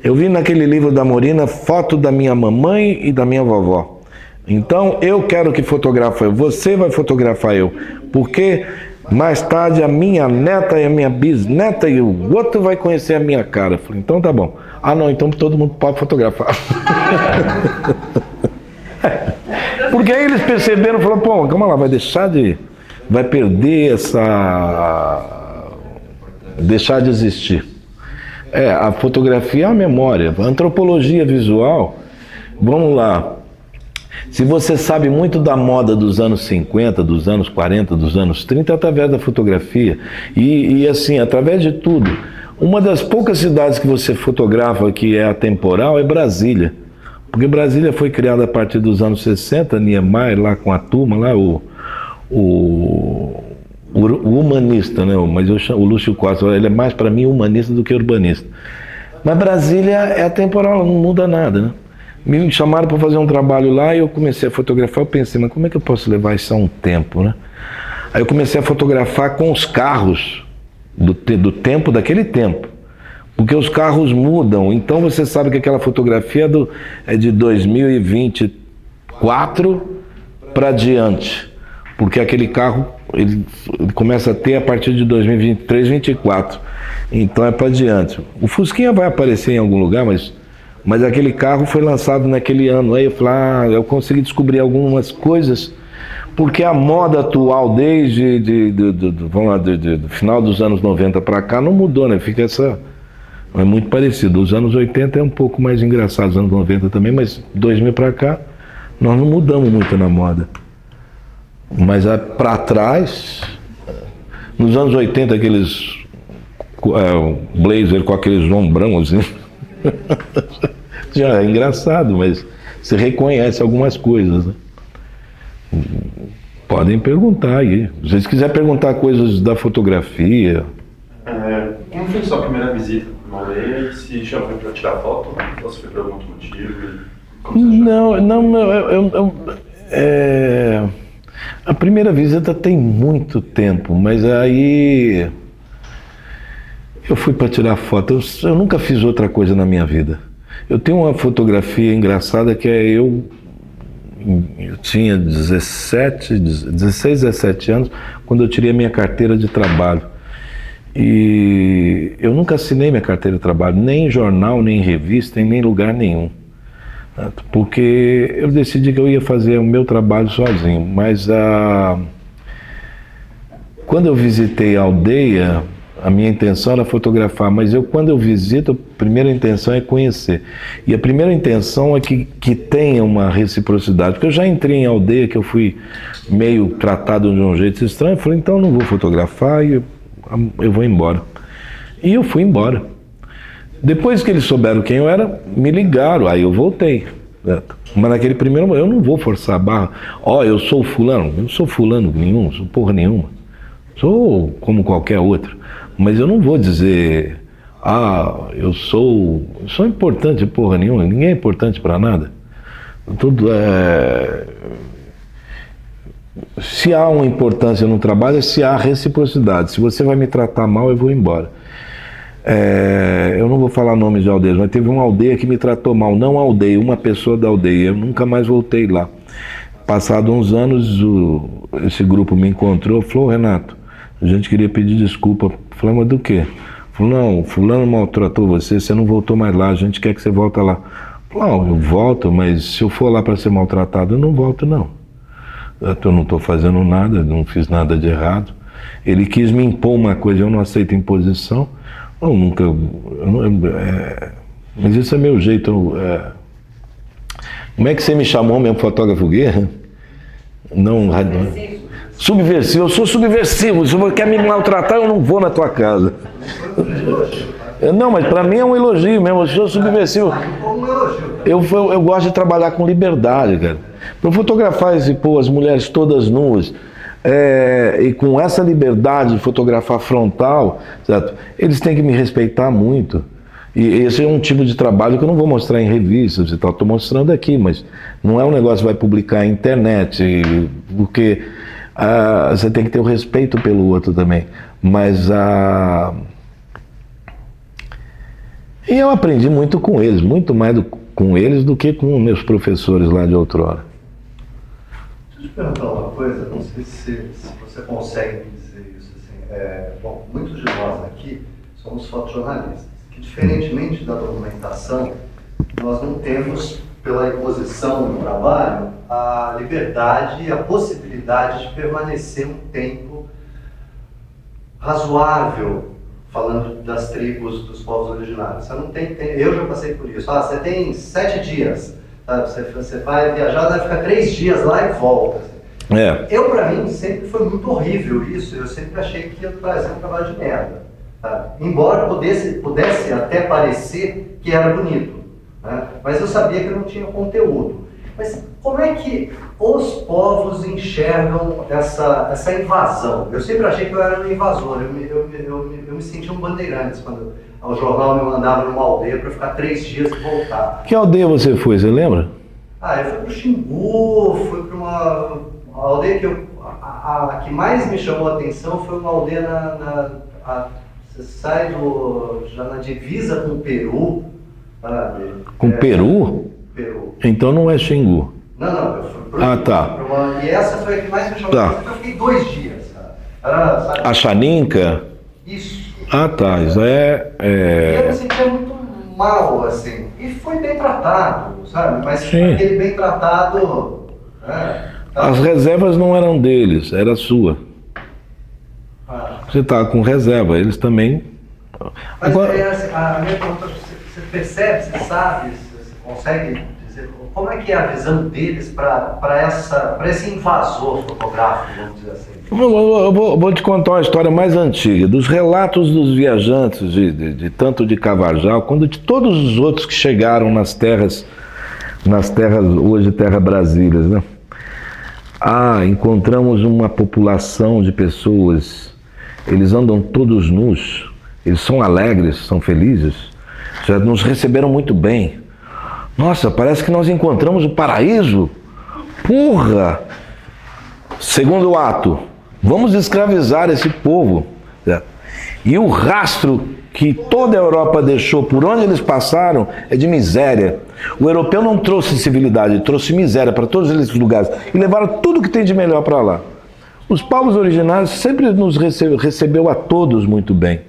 Eu vi naquele livro da Morina foto da minha mamãe e da minha vovó. Então eu quero que fotografe eu, você vai fotografar eu, porque mais tarde a minha neta e a minha bisneta e o outro vai conhecer a minha cara. Eu falei, então tá bom. Não, então todo mundo pode fotografar. Porque aí eles perceberam, falaram, pô, calma lá, vai perder deixar de existir. A fotografia é a memória, a antropologia visual, vamos lá. Se você sabe muito da moda dos anos 50, dos anos 40, dos anos 30, através da fotografia. E assim, através de tudo. Uma das poucas cidades que você fotografa que é atemporal é Brasília. Porque Brasília foi criada a partir dos anos 60, Niemeyer lá com a turma, lá o humanista, né? Mas eu chamo, o Lúcio Costa, ele é mais para mim humanista do que urbanista. Mas Brasília é atemporal, não muda nada, né? Me chamaram para fazer um trabalho lá e eu comecei a fotografar. Eu pensei, mas como é que eu posso levar isso a um tempo, né? Aí eu comecei a fotografar com os carros do tempo, daquele tempo. Porque os carros mudam. Então você sabe que aquela fotografia é de 2024 para diante. Porque aquele carro ele começa a ter a partir de 2023, 2024. Então é para diante. O Fusquinha vai aparecer em algum lugar, mas aquele carro foi lançado naquele ano. Aí eu falei, eu consegui descobrir algumas coisas, porque a moda atual, desde vamos lá, do final dos anos 90 para cá, não mudou, né? Fica é muito parecido. Os anos 80 é um pouco mais engraçado, os anos 90 também, mas 2000 para cá, nós não mudamos muito na moda. Mas para trás, nos anos 80, aqueles blazer com aqueles ombrão assim, já é engraçado, mas você reconhece algumas coisas, né? Podem perguntar aí. Se vocês quiserem perguntar coisas da fotografia. Como foi sua primeira visita para uma aldeia? E se já foi para tirar foto? Ou se foi por algum outro motivo? A primeira visita tem muito tempo, mas aí eu fui para tirar foto. Eu nunca fiz outra coisa na minha vida. Eu tenho uma fotografia engraçada que é eu tinha 16, 17 anos quando eu tirei a minha carteira de trabalho. E eu nunca assinei minha carteira de trabalho, nem em jornal, nem em revista, nem em lugar nenhum. Porque eu decidi que eu ia fazer o meu trabalho sozinho. Mas quando eu visitei a aldeia, a minha intenção era fotografar, mas quando eu visito, a primeira intenção é conhecer. E a primeira intenção é que tenha uma reciprocidade. Porque eu já entrei em aldeia, que eu fui meio tratado de um jeito estranho, eu falei, então eu não vou fotografar e eu vou embora. E eu fui embora. Depois que eles souberam quem eu era, me ligaram, aí eu voltei. Certo? Mas naquele primeiro momento, eu não vou forçar a barra. Eu sou fulano. Eu não sou fulano nenhum, sou porra nenhuma. Sou como qualquer outro. Mas eu não vou dizer, eu sou importante porra nenhuma. Ninguém é importante para nada. Tudo se há uma importância no trabalho, é se há reciprocidade. Se você vai me tratar mal, eu vou embora. Eu não vou falar nomes de aldeias, mas teve uma aldeia que me tratou mal. Não a aldeia, uma pessoa da aldeia. Eu nunca mais voltei lá. Passado uns anos, esse grupo me encontrou, falou, Renato, a gente queria pedir desculpa. Falei, mas do quê? Falou, não, fulano maltratou você não voltou mais lá, a gente quer que você volte lá. Falei, não, eu volto, mas se eu for lá para ser maltratado, eu não volto não. Eu não estou fazendo nada, não fiz nada de errado. Ele quis me impor uma coisa, eu não aceito imposição. Mas isso é meu jeito. Como é que você me chamou mesmo, fotógrafo guerra? Não, subversivo. Eu sou subversivo. Se você quer me maltratar, eu não vou na tua casa. Não, mas para mim é um elogio mesmo. Eu sou subversivo. Eu gosto de trabalhar com liberdade, cara. Para fotografar as mulheres todas nuas, e com essa liberdade de fotografar frontal, certo? Eles têm que me respeitar muito. E esse é um tipo de trabalho que eu não vou mostrar em revistas e tal, estou mostrando aqui, mas não é um negócio que vai publicar na internet, porque você tem que ter o respeito pelo outro também. Mas e eu aprendi muito com eles, muito mais com eles do que com meus professores lá de outrora. Deixa eu te perguntar uma coisa, não sei se você consegue me dizer isso. Assim, bom, muitos de nós aqui somos fotojornalistas, que diferentemente da documentação, nós não temos, pela imposição no trabalho, a liberdade e a possibilidade de permanecer um tempo razoável, falando das tribos dos povos originários. Você não tem, eu já passei por isso. Você tem 7 dias. Sabe? Você vai viajar, vai ficar 3 dias lá e volta. Assim. Pra mim, sempre foi muito horrível isso. Eu sempre achei que ia trazer um trabalho de merda. Tá? Embora pudesse até parecer que era bonito. Né? Mas eu sabia que não tinha conteúdo. Mas como é que os povos enxergam essa invasão? Eu sempre achei que eu era um invasor. Eu me sentia um Bandeirantes quando o jornal me mandava numa aldeia para ficar 3 dias e voltar. Que aldeia você foi, você lembra? Eu fui pro Xingu, fui para uma aldeia que a que mais me chamou a atenção foi uma aldeia você sai já na divisa com o Peru. Sabe? Com Peru? Peru. Então não é Xingu. Não, eu fui pro tá. E essa foi a que mais me chamou a atenção, porque eu fiquei 2 dias. Sabe? A Xaninca? Isso. Tá, isso E eu me sentia muito mal, assim. E foi bem tratado, sabe? Mas aquele bem tratado... As reservas não eram deles, era sua. Você estava com reserva, eles também... Mas a minha pergunta, você percebe, você sabe, você consegue dizer como é que é a visão deles para esse invasor fotográfico, vamos dizer assim? Eu vou te contar uma história mais antiga, dos relatos dos viajantes, tanto de Cavajal, quanto de todos os outros que chegaram nas terras hoje Terra Brasília, né? Encontramos uma população de pessoas, eles andam todos nus, eles são alegres, são felizes, já nos receberam muito bem. Nossa, parece que nós encontramos o paraíso. Porra! Segundo ato, vamos escravizar esse povo. E o rastro que toda a Europa deixou por onde eles passaram é de miséria. O europeu não trouxe civilidade, ele trouxe miséria para todos esses lugares e levaram tudo que tem de melhor para lá. Os povos originários sempre nos recebeu a todos muito bem.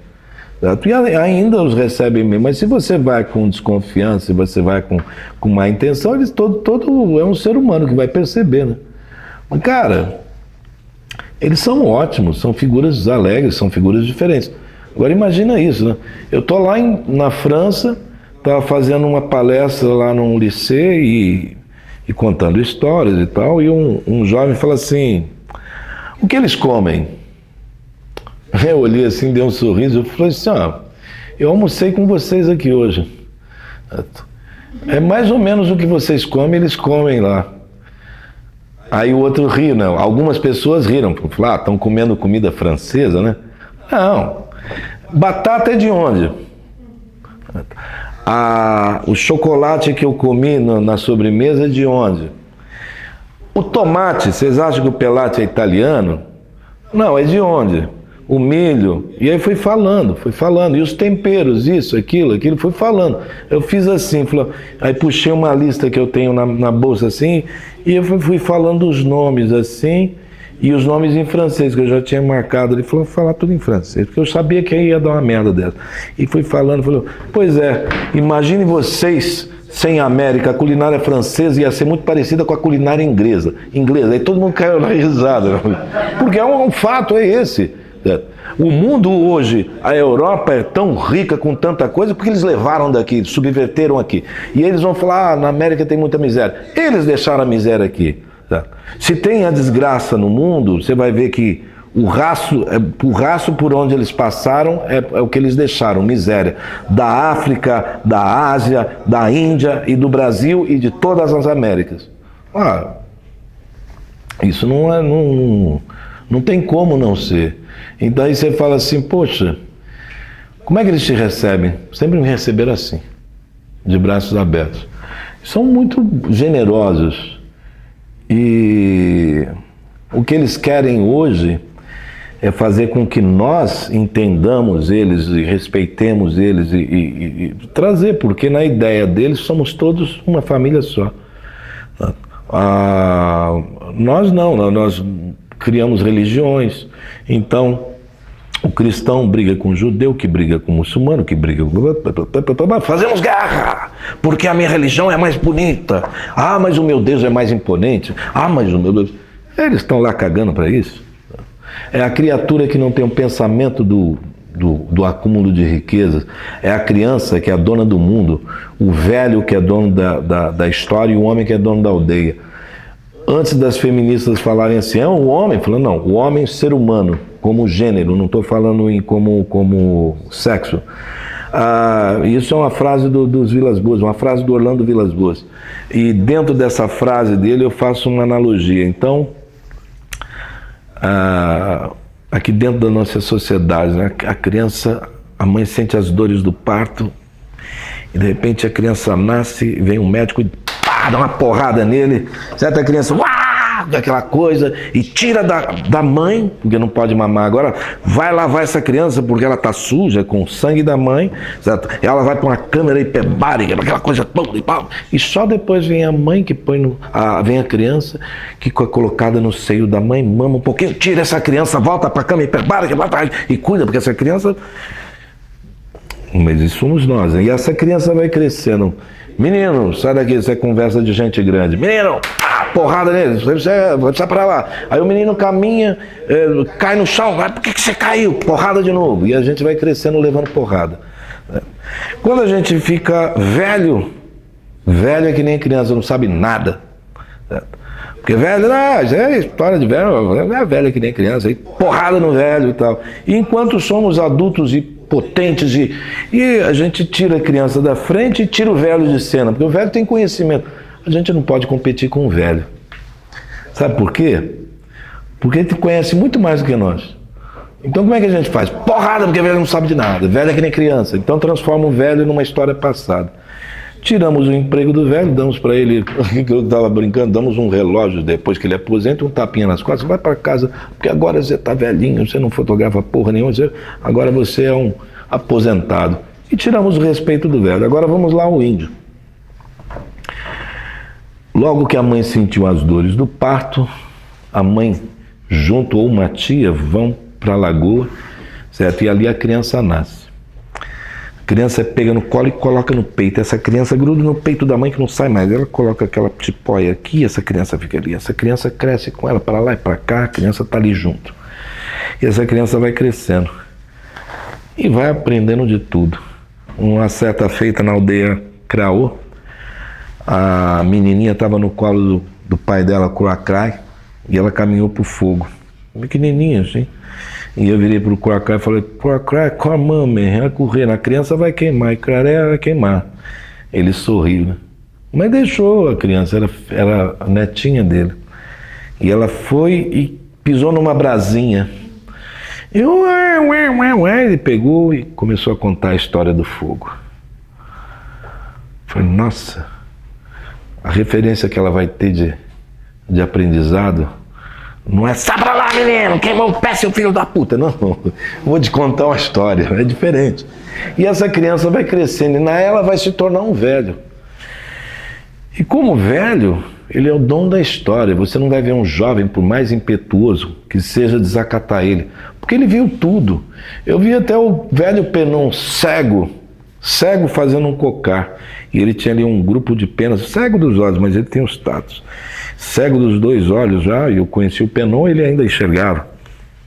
E ainda os recebem bem, mas se você vai com desconfiança, se você vai com má intenção, eles todo é um ser humano que vai perceber, né? Mas, cara, eles são ótimos, são figuras alegres, são figuras diferentes. Agora imagina isso, né? Eu tô lá na França, estava fazendo uma palestra lá num lycée e contando histórias e tal, e um jovem fala assim, o que eles comem? Eu olhei assim, dei um sorriso, eu falei assim, eu almocei com vocês aqui hoje. É mais ou menos o que vocês comem, eles comem lá. Aí o outro riu, né? Algumas pessoas riram, falaram, estão comendo comida francesa, né? Não. Batata é de onde? O chocolate que eu comi na sobremesa é de onde? O tomate, vocês acham que o pelate é italiano? Não, é de onde? O milho, e aí fui falando, e os temperos, isso, aquilo, fui falando. Eu fiz assim, aí puxei uma lista que eu tenho na bolsa assim, e eu fui falando os nomes assim, e os nomes em francês, que eu já tinha marcado. Ele falou, falar tudo em francês, porque eu sabia que aí ia dar uma merda dessa. E fui falando, pois é, imagine vocês sem América, a culinária francesa ia ser muito parecida com a culinária inglesa. Aí todo mundo caiu na risada, porque um fato é esse. O mundo hoje, a Europa é tão rica com tanta coisa porque eles levaram daqui, subverteram aqui. E eles vão falar, na América tem muita miséria. Eles deixaram a miséria aqui. Se tem a desgraça no mundo, você vai ver que o rastro por onde eles passaram é o que eles deixaram, miséria. Da África, da Ásia, da Índia e do Brasil e de todas as Américas. Isso não tem como não ser. Então aí você fala assim, poxa, como é que eles te recebem? Sempre me receberam assim, de braços abertos. São muito generosos. E o que eles querem hoje é fazer com que nós entendamos eles e respeitemos eles e trazer, porque na ideia deles somos todos uma família só. Nós não, nós criamos religiões, então o cristão briga com o judeu, que briga com o muçulmano, que briga com... Fazemos guerra, porque a minha religião é mais bonita. Mas o meu Deus é mais imponente. Mas o meu Deus... Eles estão lá cagando para isso. É a criatura que não tem um pensamento do acúmulo de riquezas, é a criança que é a dona do mundo, o velho que é dono da história e o homem que é dono da aldeia. Antes das feministas falarem assim, o homem, falando, não, o homem ser humano, como gênero, não estou falando como sexo. Isso é uma frase dos Vilas Boas, uma frase do Orlando Vilas Boas. E dentro dessa frase dele eu faço uma analogia. Então, aqui dentro da nossa sociedade, né, a criança, a mãe sente as dores do parto, e de repente a criança nasce, vem um médico e dá uma porrada nele, certo? A criança, aquela coisa, e tira da mãe, porque não pode mamar agora, vai lavar essa criança porque ela está suja com o sangue da mãe, certo? Ela vai para uma câmera hiperbárica, aquela coisa toda e só depois vem a mãe que vem a criança que é colocada no seio da mãe, mama um pouquinho, tira essa criança, volta para a câmera hiperbárica e cuida, porque essa criança... Mas isso somos nós, hein? E essa criança vai crescendo. Menino, sai daqui, isso é conversa de gente grande. Menino, porrada nele, vai pra lá. Aí o menino caminha, cai no chão, por que você caiu? Porrada de novo. E a gente vai crescendo levando porrada. Quando a gente fica velho é que nem criança, não sabe nada. Porque velho, isso é história de velho, não é velho que nem criança, aí porrada no velho e tal. E enquanto somos adultos e potentes e a gente tira a criança da frente e tira o velho de cena, porque o velho tem conhecimento. A gente não pode competir com o velho. Sabe por quê? Porque ele conhece muito mais do que nós. Então como é que a gente faz? Porrada, porque o velho não sabe de nada. Velho é que nem criança. Então transforma o velho numa história passada. Tiramos o emprego do velho, damos para ele, que eu estava brincando, damos um relógio depois que ele aposenta, um tapinha nas costas, vai para casa, porque agora você está velhinho, você não fotografa porra nenhuma, agora você é um aposentado. E tiramos o respeito do velho. Agora vamos lá ao índio. Logo que a mãe sentiu as dores do parto, a mãe, junto ou uma tia, vão para a lagoa, certo? E ali a criança nasce. A criança pega no colo e coloca no peito. Essa criança gruda no peito da mãe que não sai mais. Ela coloca aquela tipóia aqui, essa criança fica ali. Essa criança cresce com ela para lá e para cá, a criança está ali junto. E essa criança vai crescendo e vai aprendendo de tudo. Uma certa feita na aldeia Craô, a menininha estava no colo do pai dela, Curacrai, e ela caminhou para o fogo. Pequenininha, assim. E eu virei pro Curacrai e falei, Curacrai, come on, man, vai correr, a criança vai queimar, e Craré vai queimar. Ele sorriu, né? Mas deixou a criança, era a netinha dele. E ela foi e pisou numa brasinha. E ele pegou e começou a contar a história do fogo. Falei, nossa, a referência que ela vai ter de aprendizado não é sai pra lá, menino, queimou o pé, seu filho da puta. Não, vou te contar uma história, é diferente. E essa criança vai crescendo e ela vai se tornar um velho. E como velho, ele é o dono da história. Você não vai ver um jovem, por mais impetuoso que seja, desacatar ele. Porque ele viu tudo. Eu vi até o velho Penon cego fazendo um cocar. E ele tinha ali um grupo de penas, cego dos olhos, mas ele tem os tatos. Cego dos dois olhos já, e eu conheci o Penon, ele ainda enxergava.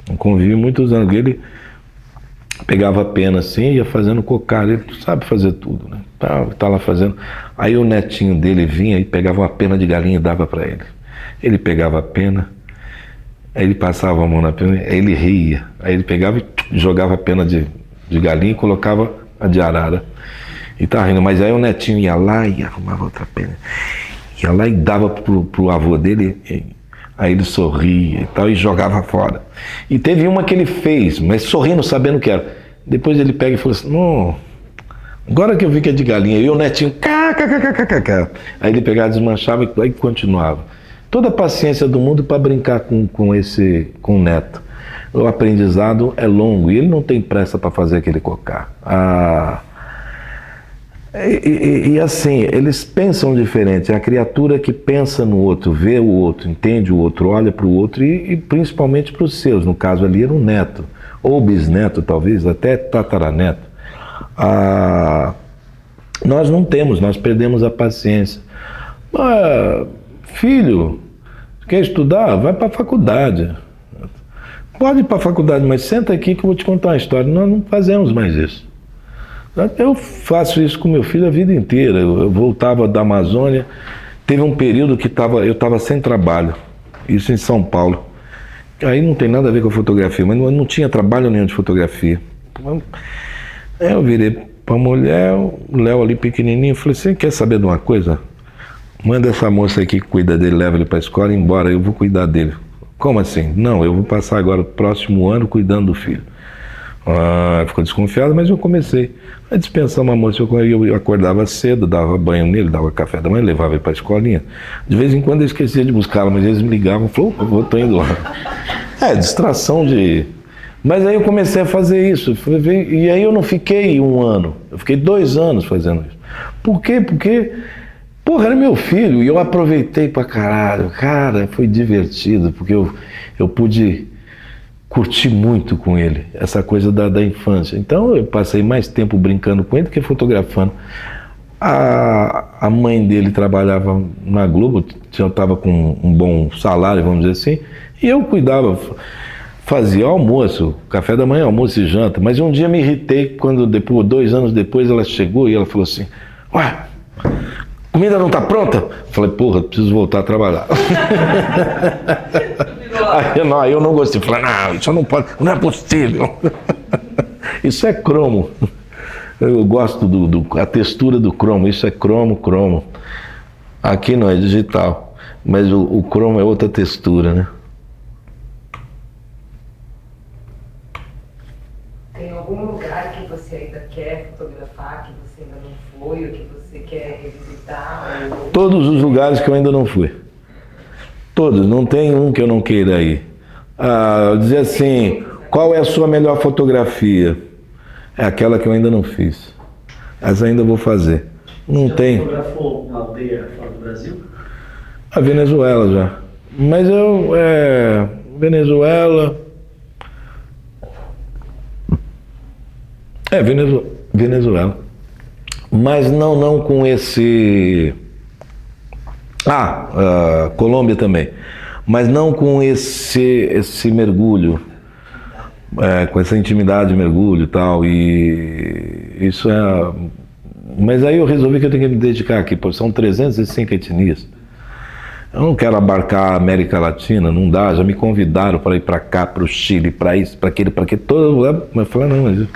Eu convivi muitos anos, ele pegava a pena assim, ia fazendo cocar, ele sabe fazer tudo, né? Tá lá fazendo. Aí o netinho dele vinha e pegava uma pena de galinha e dava para ele. Ele pegava a pena, aí ele passava a mão na pena, aí ele ria. Aí ele pegava e jogava a pena de galinha e colocava a de arara. E tá rindo, mas aí o netinho ia lá e arrumava outra pena. Ia lá e dava pro avô dele, aí ele sorria e tal, e jogava fora. E teve uma que ele fez, mas sorrindo, sabendo que era. Depois ele pega e falou assim, não, agora que eu vi que é de galinha, e o netinho, aí ele pegava, desmanchava e aí continuava. Toda a paciência do mundo para brincar com o neto. O aprendizado é longo e ele não tem pressa para fazer aquele cocar. E assim, eles pensam diferente. É a criatura que pensa no outro, vê o outro, entende o outro, olha para o outro e principalmente para os seus. No caso ali era um neto, ou bisneto talvez, até tataraneto. Nós não temos, nós perdemos a paciência. Filho, quer estudar? Vai para a faculdade. pode ir para a faculdade, mas senta aqui que eu vou te contar uma história. Nós não fazemos mais isso. Eu faço isso com meu filho a vida inteira. Eu voltava da Amazônia, teve um período que eu estava sem trabalho, isso em São Paulo. Aí não tem nada a ver com a fotografia, mas não tinha trabalho nenhum de fotografia. Aí eu virei para a mulher, o Léo ali pequenininho, falei, você quer saber de uma coisa? Manda essa moça aqui que cuida dele, leva ele para a escola e embora, eu vou cuidar dele. Como assim? Não, eu vou passar agora o próximo ano cuidando do filho. Ficou desconfiado, mas eu comecei a dispensar uma moça. Eu acordava cedo, dava banho nele, dava café da manhã, levava ele para a escolinha. De vez em quando eu esquecia de buscá-la, mas eles me ligavam e falavam, tô indo lá. Distração de... Mas aí eu comecei a fazer isso, e aí eu não fiquei 1 ano, eu fiquei 2 anos fazendo isso. Por quê? Porque, porra, era meu filho, e eu aproveitei pra caralho. Cara, foi divertido, porque eu pude curti muito com ele, essa coisa da infância. Então eu passei mais tempo brincando com ele do que fotografando. A mãe dele trabalhava na Globo, estava com um bom salário, vamos dizer assim, e eu cuidava, fazia almoço, café da manhã, almoço e janta. Mas um dia me irritei quando, 2 anos depois, ela chegou e ela falou assim, ué, comida não está pronta? Eu falei, porra, preciso voltar a trabalhar. Aí eu não gostei. Falei, não, isso não pode, não é possível. Isso é cromo. Eu gosto a textura do cromo. Isso é cromo. Aqui não é digital, mas o cromo é outra textura, né? Tem algum lugar que você ainda quer fotografar, que você ainda não foi, ou que você quer revisitar? Ou... Todos os lugares que eu ainda não fui. Todos, não tem um que eu não queira ir. Dizer assim, qual é a sua melhor fotografia? É aquela que eu ainda não fiz. Essa ainda vou fazer. Não tem. Você fotografou uma aldeia fora do Brasil? A Venezuela já. Mas Venezuela... Venezuela. Mas não com esse... Colômbia também. Mas não com esse mergulho, com essa intimidade de mergulho e tal. E isso é... Mas aí eu resolvi que eu tenho que me dedicar aqui, porque são 305 etnias. Eu não quero abarcar a América Latina, não dá. Já me convidaram para ir para cá, para o Chile, para isso, para aquele, todo lugar. Mas eu falei, não, mas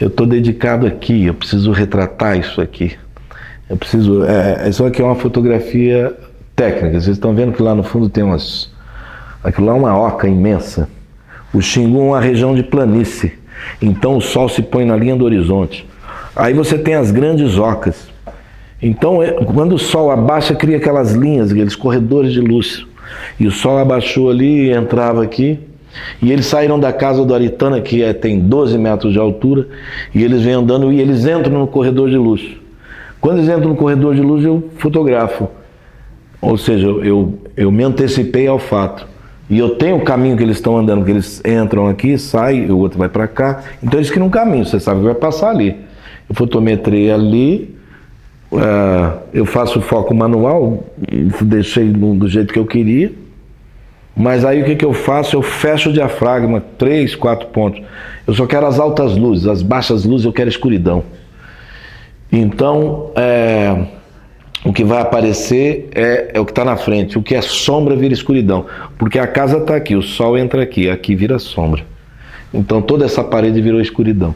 eu estou dedicado aqui, eu preciso retratar isso aqui. Eu preciso... Só que é uma fotografia técnica. Vocês estão vendo que lá no fundo tem umas... Aquilo lá é uma oca imensa. O Xingu é uma região de planície. Então o sol se põe na linha do horizonte. Aí você tem as grandes ocas. Então quando o sol abaixa, cria aquelas linhas, aqueles corredores de luz. E o sol abaixou ali e entrava aqui. E eles saíram da casa do Aritana, que tem 12 metros de altura. E eles vêm andando e eles entram no corredor de luz. Quando eles entram no corredor de luz, eu fotografo. Ou seja, eu me antecipei ao fato. E eu tenho o caminho que eles estão andando, que eles entram aqui, saem, o outro vai para cá. Então eles criam um caminho, você sabe que vai passar ali. Eu fotometrei ali, eu faço foco manual, deixei do jeito que eu queria. Mas aí o que eu faço? Eu fecho o diafragma, 3, 4 pontos. Eu só quero as altas luzes, as baixas luzes eu quero escuridão. Então, o que vai aparecer é o que está na frente. O que é sombra vira escuridão. Porque a casa está aqui, o sol entra aqui, aqui vira sombra. Então toda essa parede virou escuridão.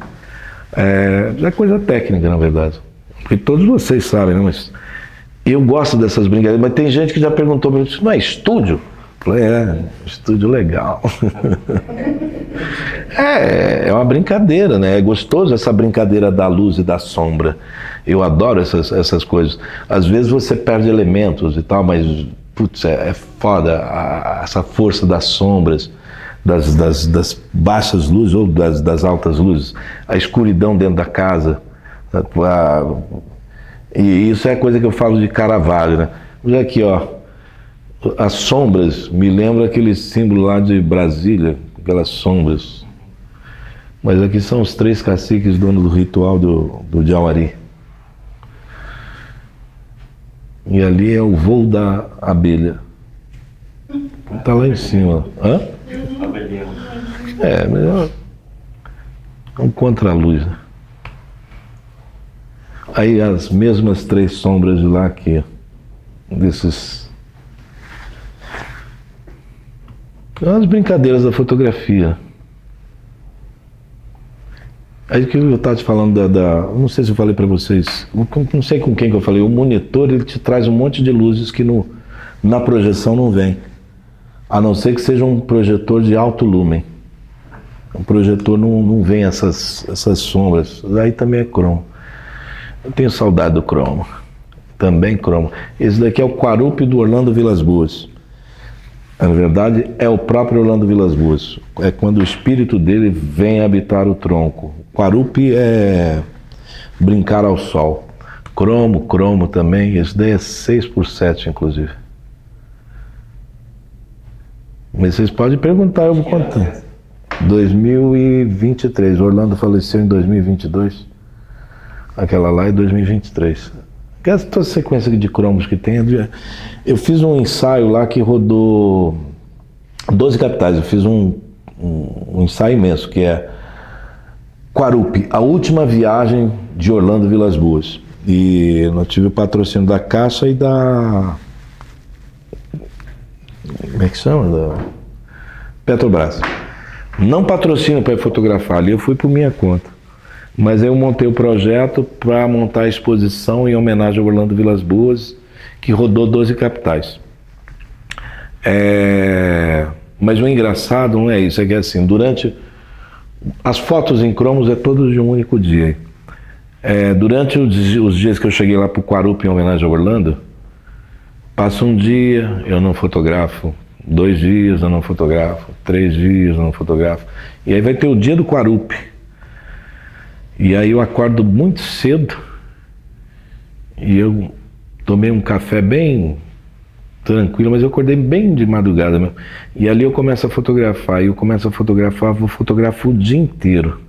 É coisa técnica, na verdade. Porque todos vocês sabem, né? Mas eu gosto dessas brincadeiras. Mas tem gente que já perguntou para mim, isso não é estúdio? Eu falei, estúdio legal. É uma brincadeira, né? É gostoso essa brincadeira da luz e da sombra. Eu adoro essas coisas. Às vezes você perde elementos e tal, mas putz, é foda essa força das sombras, das baixas luzes ou das altas luzes, a escuridão dentro da casa. E isso é coisa que eu falo de Caravaggio, né? Olha aqui, ó. As sombras me lembram aquele símbolo lá de Brasília, aquelas sombras. Mas aqui são os 3 caciques dono do ritual do Jauari. E ali é o voo da abelha. Está lá em cima. Hã? Abelhinha. Mas é um contra-luz, né? Aí as mesmas 3 sombras de lá aqui, desses... As brincadeiras da fotografia. Aí que eu estava te falando não sei se eu falei para vocês, não sei com quem que eu falei, o monitor ele te traz um monte de luzes que na projeção não vem. A não ser que seja um projetor de alto lumen. Um projetor não vem essas sombras. Aí também é cromo. Eu tenho saudade do cromo. Também cromo. Esse daqui é o Quarupi do Orlando Vilas Boas. Na verdade, é o próprio Orlando Vilas Boas. É quando o espírito dele vem habitar o tronco. Quarupi é brincar ao sol. Cromo também. Esse daí é 6x7, inclusive. Mas vocês podem perguntar, eu vou contar. 2023. O Orlando faleceu em 2022. Aquela lá é 2023. Essa sequência de cromos que tem, eu fiz um ensaio lá que rodou 12 capitais. Eu fiz um ensaio imenso, que é Quarupi, a última viagem de Orlando Vilas Boas. E eu tive o patrocínio da Caixa e da... Como é que chama? Da Petrobras. Não patrocínio para fotografar ali, eu fui por minha conta. Mas eu montei o projeto para montar a exposição em homenagem ao Orlando Vilas Boas, que rodou 12 capitais. Mas o engraçado não é isso, é que assim, durante... As fotos em cromos é todos de um único dia. Durante os dias que eu cheguei lá para o Quarupi em homenagem ao Orlando, passa um dia, eu não fotografo, 2 dias eu não fotografo, 3 dias eu não fotografo. E aí vai ter o dia do Quarupi. E aí eu acordo muito cedo e eu tomei um café bem tranquilo, mas eu acordei bem de madrugada mesmo. E ali eu começo a fotografar, vou fotografar o dia inteiro.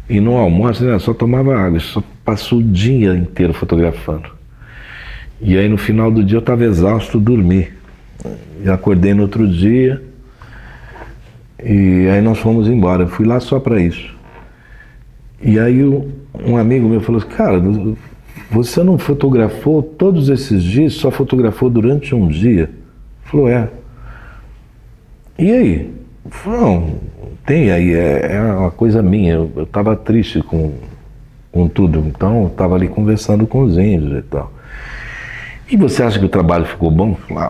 E no almoço, né, só tomava água, só passou o dia inteiro fotografando. E aí no final do dia eu estava exausto, dormi. E acordei no outro dia e aí nós fomos embora. Eu fui lá só para isso. E aí um amigo meu falou assim, cara, você não fotografou todos esses dias, só fotografou durante um dia? Falou, E aí? Falou, não, tem aí, é uma coisa minha, eu estava triste com tudo, então eu estava ali conversando com os índios e tal. E você acha que o trabalho ficou bom? Falei,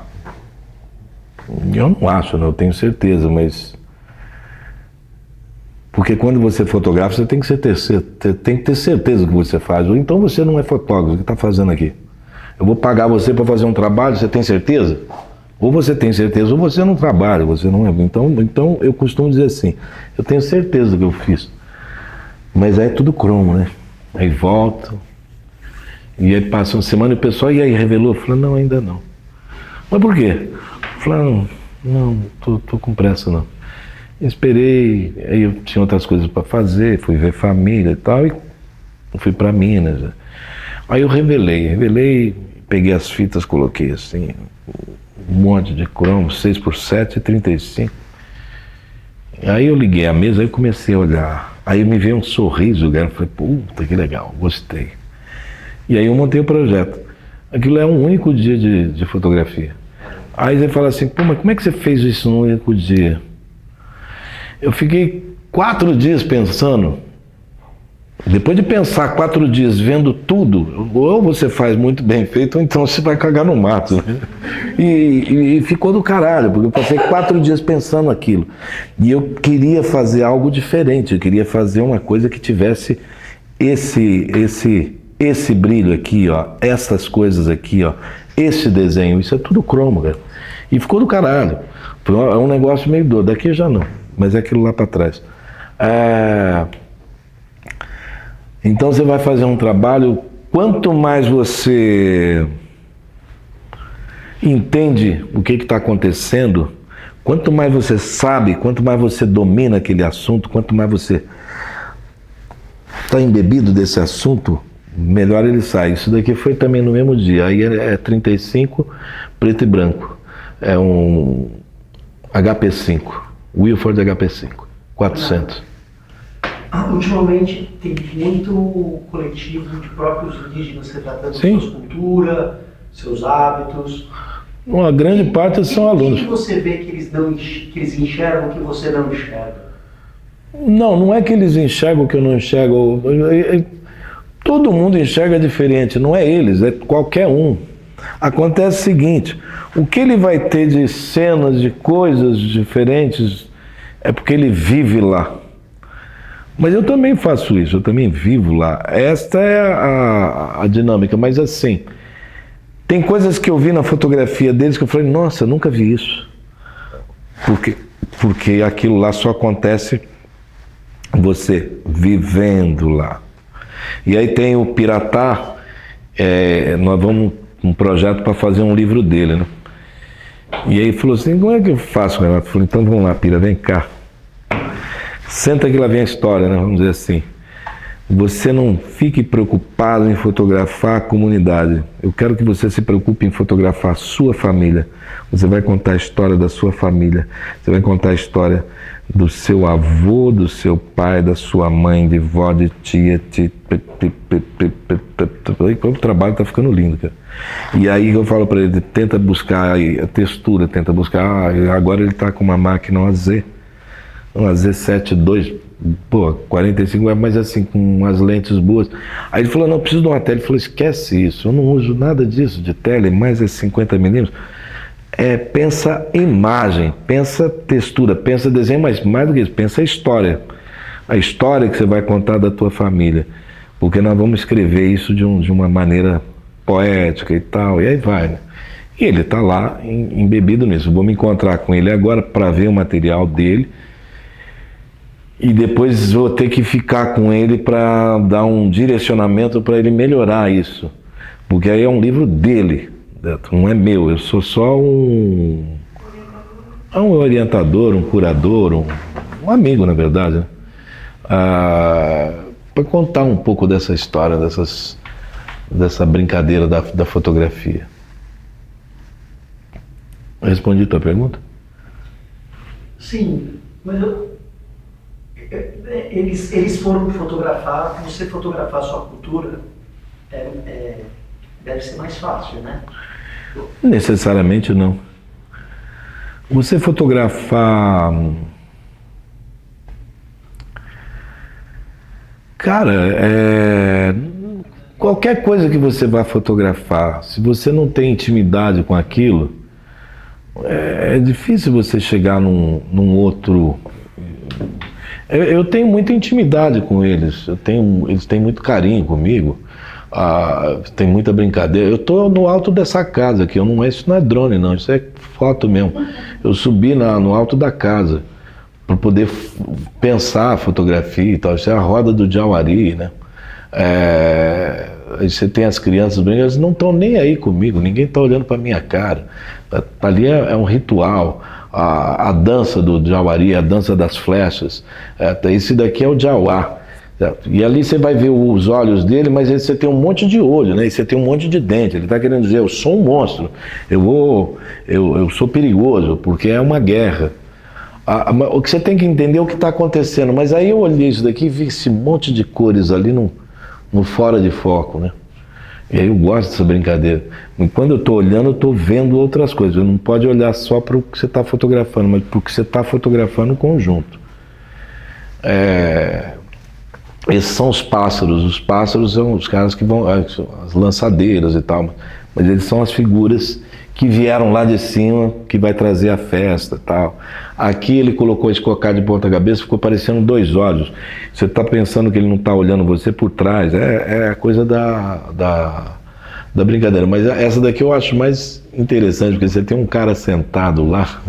eu não acho, eu tenho certeza, mas... Porque quando você fotografa, você tem que ter certeza do que você faz. Ou então você não é fotógrafo, o que está fazendo aqui? Eu vou pagar você para fazer um trabalho, você tem certeza? Ou você tem certeza, ou você não trabalha, você não é. Então eu costumo dizer assim, eu tenho certeza do que eu fiz. Mas aí é tudo cromo, né? Aí volto, e aí passa uma semana e o pessoal, e aí revelou? Eu falei, não, ainda não. Mas por quê? Eu falei, não, tô com pressa não. Esperei, aí eu tinha outras coisas para fazer, fui ver família e tal, e fui para Minas. Aí eu revelei, peguei as fitas, coloquei assim, um monte de cromo, 6x7 e 35. Aí eu liguei a mesa, aí comecei a olhar, aí me veio um sorriso, cara, falei, puta que legal, gostei. E aí eu montei o projeto. Aquilo é um único dia de fotografia. Aí você fala assim, mas como é que você fez isso num único dia? Eu fiquei 4 dias pensando. Depois de pensar 4 dias vendo tudo, ou você faz muito bem feito, ou então você vai cagar no mato. Né? E ficou do caralho, porque eu passei 4 dias pensando aquilo. E eu queria fazer algo diferente, eu queria fazer uma coisa que tivesse esse brilho aqui, ó, essas coisas aqui, ó, esse desenho, isso é tudo cromo, cara. E ficou do caralho. É um negócio meio doido, daqui já não. Mas é aquilo lá para trás. Então você vai fazer um trabalho, quanto mais você entende o que está acontecendo, quanto mais você sabe, quanto mais você domina aquele assunto, quanto mais você está embebido desse assunto, melhor ele sai. Isso daqui foi também no mesmo dia, aí é 35, preto e branco. É um HP5. Wilford HP5, 400. Ultimamente tem muito coletivo de próprios indígenas retratando Sim. sua cultura, seus hábitos. Uma grande parte são alunos. O que você vê que eles enxergam que você não enxerga? Não é que eles enxergam o que eu não enxergo. Todo mundo enxerga diferente, não é eles, é qualquer um. Acontece o seguinte, o que ele vai ter de cenas, de coisas diferentes, é porque ele vive lá. Mas eu também faço isso, eu também vivo lá. Esta é a dinâmica, mas assim, tem coisas que eu vi na fotografia deles que eu falei, nossa, eu nunca vi isso. Porque aquilo lá só acontece você vivendo lá. E aí tem o Piratá, nós vamos um projeto para fazer um livro dele, né? E aí ele falou assim, como é que eu faço, Renato? Eu falei, então vamos lá, Pira, vem cá. Senta que lá vem a história, né? Vamos dizer assim. Você não fique preocupado em fotografar a comunidade. Eu quero que você se preocupe em fotografar a sua família. Você vai contar a história da sua família. Você vai contar a história do seu avô, do seu pai, da sua mãe, de vó, de tia, o trabalho está ficando lindo, cara. E aí eu falo para ele, tenta buscar a textura, tenta buscar, agora ele está com uma máquina, uma Z7 II, pô, 45, mas assim, com umas lentes boas. Aí ele falou, não, preciso de uma tela. Ele falou, esquece isso, eu não uso nada disso de tela, mais é 50mm. Pensa imagem, pensa textura, pensa desenho, mas mais do que isso, pensa história. A história que você vai contar da tua família. Porque nós vamos escrever isso de uma maneira poética e tal, e aí vai, né? E ele está lá embebido nisso. Eu vou me encontrar com ele agora para ver o material dele. E depois vou ter que ficar com ele para dar um direcionamento para ele melhorar isso. Porque aí é um livro dele, não é meu. Eu sou só um orientador, um curador, um amigo, na verdade, né? Para contar um pouco dessa história, dessa brincadeira da fotografia. Respondi a tua pergunta? Sim, mas eles foram fotografar, você fotografar a sua cultura deve ser mais fácil, né? Necessariamente não. Você fotografar... Cara, qualquer coisa que você vá fotografar, se você não tem intimidade com aquilo, é difícil você chegar num outro... Eu tenho muita intimidade com eles, eles têm muito carinho comigo, tem muita brincadeira. Eu estou no alto dessa casa aqui, isso não é drone não, isso é foto mesmo. Eu subi no alto da casa para poder pensar a fotografia e tal. Isso é a roda do Jauari, né? Aí você tem as crianças brincando, elas não estão nem aí comigo, ninguém está olhando para minha cara. Ali é um ritual. A dança do Jauari, a dança das flechas, esse daqui é o Jauá. E ali você vai ver os olhos dele, mas aí você tem um monte de olho, né? E você tem um monte de dente. Ele está querendo dizer, eu sou um monstro, eu sou perigoso, porque é uma guerra. O que você tem que entender é o que está acontecendo. Mas aí eu olhei isso daqui e vi esse monte de cores ali no fora de foco, né? E aí eu gosto dessa brincadeira. E quando eu estou olhando, eu estou vendo outras coisas. Eu não pode olhar só para o que você está fotografando, mas para o que você está fotografando no conjunto. Esses são os pássaros. Os pássaros são os caras que vão... as lançadeiras e tal. Mas eles são as figuras que vieram lá de cima, que vai trazer a festa e tal. Aqui ele colocou esse cocado de ponta cabeça, ficou parecendo 2 olhos. Você está pensando que ele não está olhando você por trás. É a coisa da brincadeira. Mas essa daqui eu acho mais interessante, porque você tem um cara sentado lá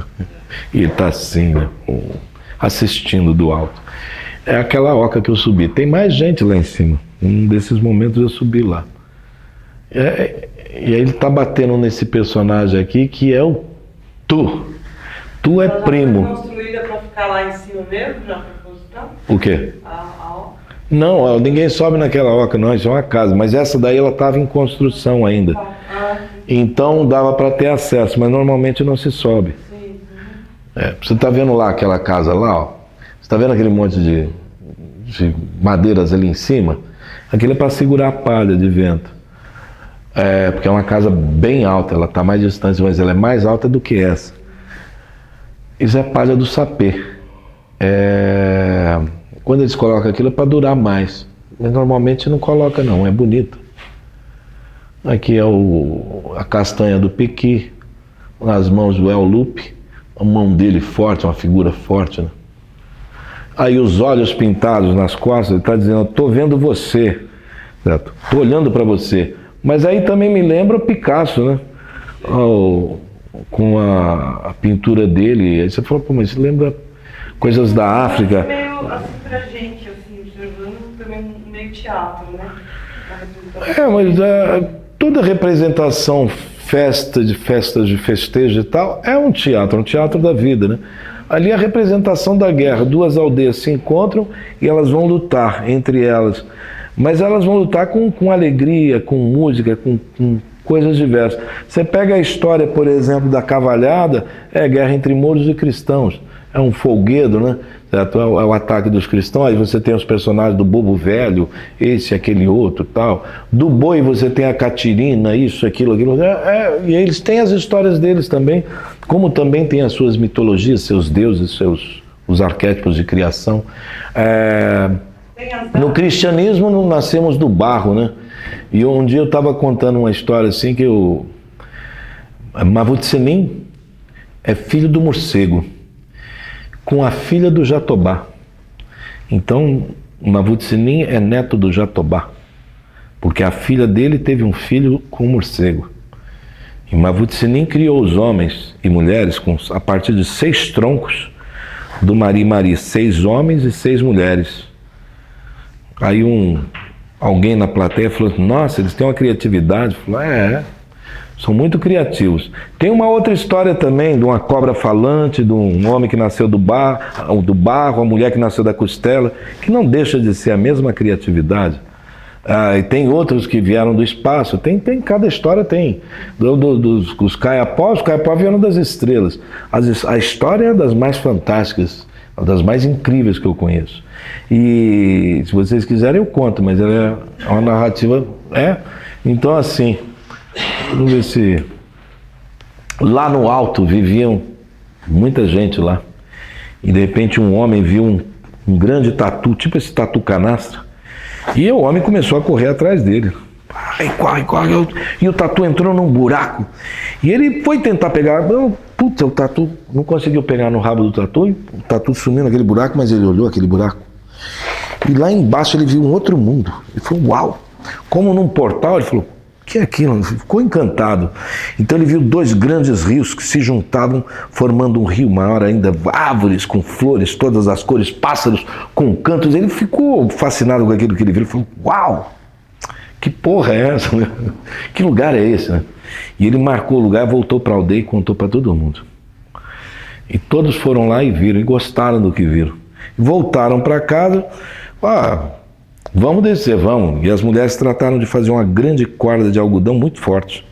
e ele está assim, né, assistindo do alto. É aquela oca que eu subi. Tem mais gente lá em cima. Um desses momentos eu subi lá. E aí ele está batendo nesse personagem aqui, que é o Tu. Tu é primo. Ela já foi construída para ficar lá em cima mesmo, já foi construída? O quê? A oca? Não, ninguém sobe naquela oca, não, isso é uma casa. Mas essa daí ela estava em construção ainda. Então dava para ter acesso, mas normalmente não se sobe. Sim. Você está vendo lá aquela casa lá, ó? Você está vendo aquele monte de madeiras ali em cima? Aquilo é para segurar a palha de vento. Porque é uma casa bem alta, ela está mais distante, mas ela é mais alta do que essa. Isso é palha do sapê. Quando eles colocam aquilo é para durar mais. Mas normalmente não coloca não, é bonito. Aqui é a castanha do pequi, nas mãos do El Lupe, a mão dele forte, uma figura forte, né? Aí os olhos pintados nas costas, ele está dizendo, estou vendo você, estou olhando para você. Mas aí também me lembra o Picasso, né? Com a pintura dele. Aí você falou, pô, mas isso lembra coisas da África. Meio assim pra gente, assim, observando também meio teatro, né? Mas toda representação, festas de festejo e tal, é um teatro da vida, né? Ali é a representação da guerra. Duas aldeias se encontram e elas vão lutar entre elas. Mas elas vão lutar com alegria, com música, com coisas diversas. Você pega a história, por exemplo, da Cavalhada, é guerra entre mouros e cristãos. É um folguedo, né? Certo? É o ataque dos cristãos. Aí você tem os personagens do Bobo Velho, esse, aquele outro, tal. Do Boi você tem a Catirina, isso, aquilo. E eles têm as histórias deles também, como também tem as suas mitologias, seus deuses, os arquétipos de criação. No cristianismo não nascemos do barro, né? E um dia eu estava contando uma história assim que Mavutsenin é filho do morcego com a filha do Jatobá. Então Mavutsenin é neto do Jatobá, porque a filha dele teve um filho com o morcego. E Mavutsenin criou os homens e mulheres a partir de 6 troncos do Mari-Mari, 6 homens e 6 mulheres. Aí alguém na plateia falou, nossa, eles têm uma criatividade. Falou, são muito criativos. Tem uma outra história também de uma cobra falante, de um homem que nasceu do barro, a mulher que nasceu da costela, que não deixa de ser a mesma criatividade. E tem outros que vieram do espaço, cada história tem. Os Caiapós vieram das estrelas. A história é das mais fantásticas, das mais incríveis que eu conheço. E se vocês quiserem eu conto, mas ela é uma narrativa. Então assim, vamos ver se. Lá no alto viviam muita gente lá. E de repente um homem viu um grande tatu, tipo esse tatu canastra. E o homem começou a correr atrás dele. Corre. E o tatu entrou num buraco. E ele foi tentar pegar. O tatu não conseguiu pegar no rabo do tatu. O tatu sumiu naquele buraco, mas ele olhou aquele buraco. E lá embaixo ele viu um outro mundo. Ele falou, uau! Como num portal, ele falou, o que é aquilo? Ele ficou encantado. Então ele viu 2 grandes rios que se juntavam, formando um rio maior ainda, árvores com flores, todas as cores, pássaros com cantos. Ele ficou fascinado com aquilo que ele viu. Ele falou, uau! Que porra é essa? Que lugar é esse? Né? E ele marcou o lugar, voltou para a aldeia e contou para todo mundo. E todos foram lá e viram, e gostaram do que viram. Voltaram para casa, vamos descer, vamos. E as mulheres trataram de fazer uma grande corda de algodão muito forte,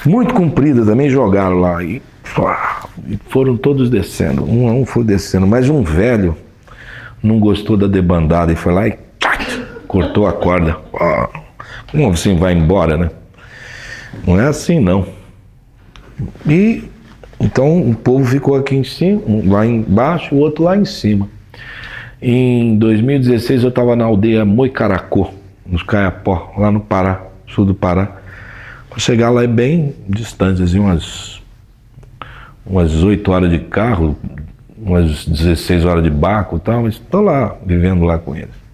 muito comprida também, jogaram lá. E foram todos descendo, um a um foi descendo. Mas um velho não gostou da debandada e foi lá e cortou a corda. Como assim vai embora, né? Não é assim, não. E então o povo ficou aqui em cima, um lá embaixo, o outro lá em cima. Em 2016 eu estava na aldeia Moicaracô, nos Caiapó, lá no Pará, sul do Pará. Para chegar lá é bem distante, assim, umas 8 horas de carro, umas 16 horas de barco e tal, mas estou lá, vivendo lá com eles.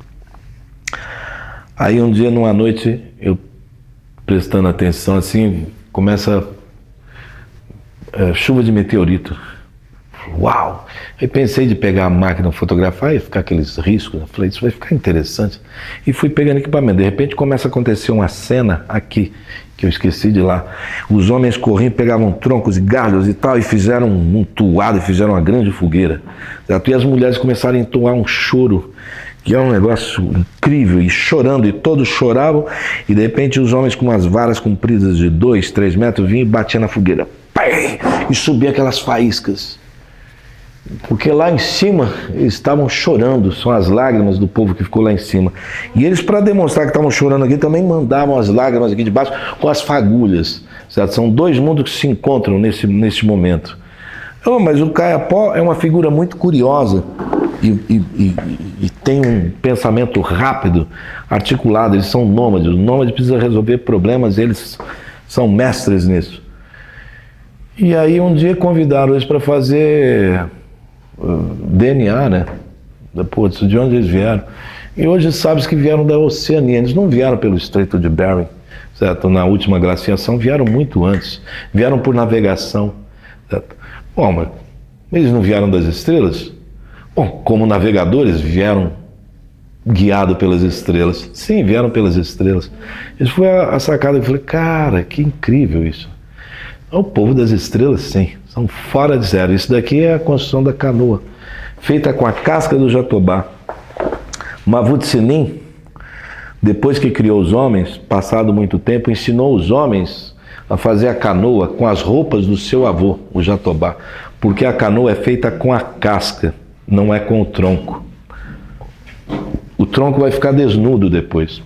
Aí um dia, numa noite, eu prestando atenção assim, começa chuva de meteorito. Uau! Aí pensei de pegar a máquina, fotografar e ficar aqueles riscos. Eu falei, isso vai ficar interessante. E fui pegando equipamento. De repente começa a acontecer uma cena aqui, que eu esqueci de ir lá. Os homens corriam, pegavam troncos e galhos e tal, e fizeram um tuado, e fizeram uma grande fogueira. Certo? E as mulheres começaram a entoar um choro, que é um negócio incrível, e chorando, e todos choravam, e de repente os homens com umas varas compridas de 2, 3 metros vinham e batiam na fogueira. Pai! E subia aquelas faíscas. Porque lá em cima eles estavam chorando, são as lágrimas do povo que ficou lá em cima. E eles, para demonstrar que estavam chorando aqui, também mandavam as lágrimas aqui de baixo com as fagulhas. Certo? São dois mundos que se encontram nesse momento. Oh, mas o Kayapó é uma figura muito curiosa e tem um pensamento rápido, articulado. Eles são nômades. O nômade precisa resolver problemas, eles são mestres nisso. E aí um dia convidaram eles para fazer DNA, né? Putz, de onde eles vieram? E hoje sabe-se que vieram da Oceania. Eles não vieram pelo Estreito de Bering, certo? Na última glaciação, vieram muito antes. Vieram por navegação, certo? Bom, mas eles não vieram das estrelas? Bom, como navegadores, vieram guiados pelas estrelas. Sim, vieram pelas estrelas. Isso foi a sacada que eu falei, cara, que incrível isso. O povo das estrelas, sim, são fora de série. Isso daqui é a construção da canoa, feita com a casca do jatobá. Mavut-Sinim, depois que criou os homens, passado muito tempo, ensinou os homens a fazer a canoa com as roupas do seu avô, o jatobá, porque a canoa é feita com a casca, não é com o tronco. O tronco vai ficar desnudo depois.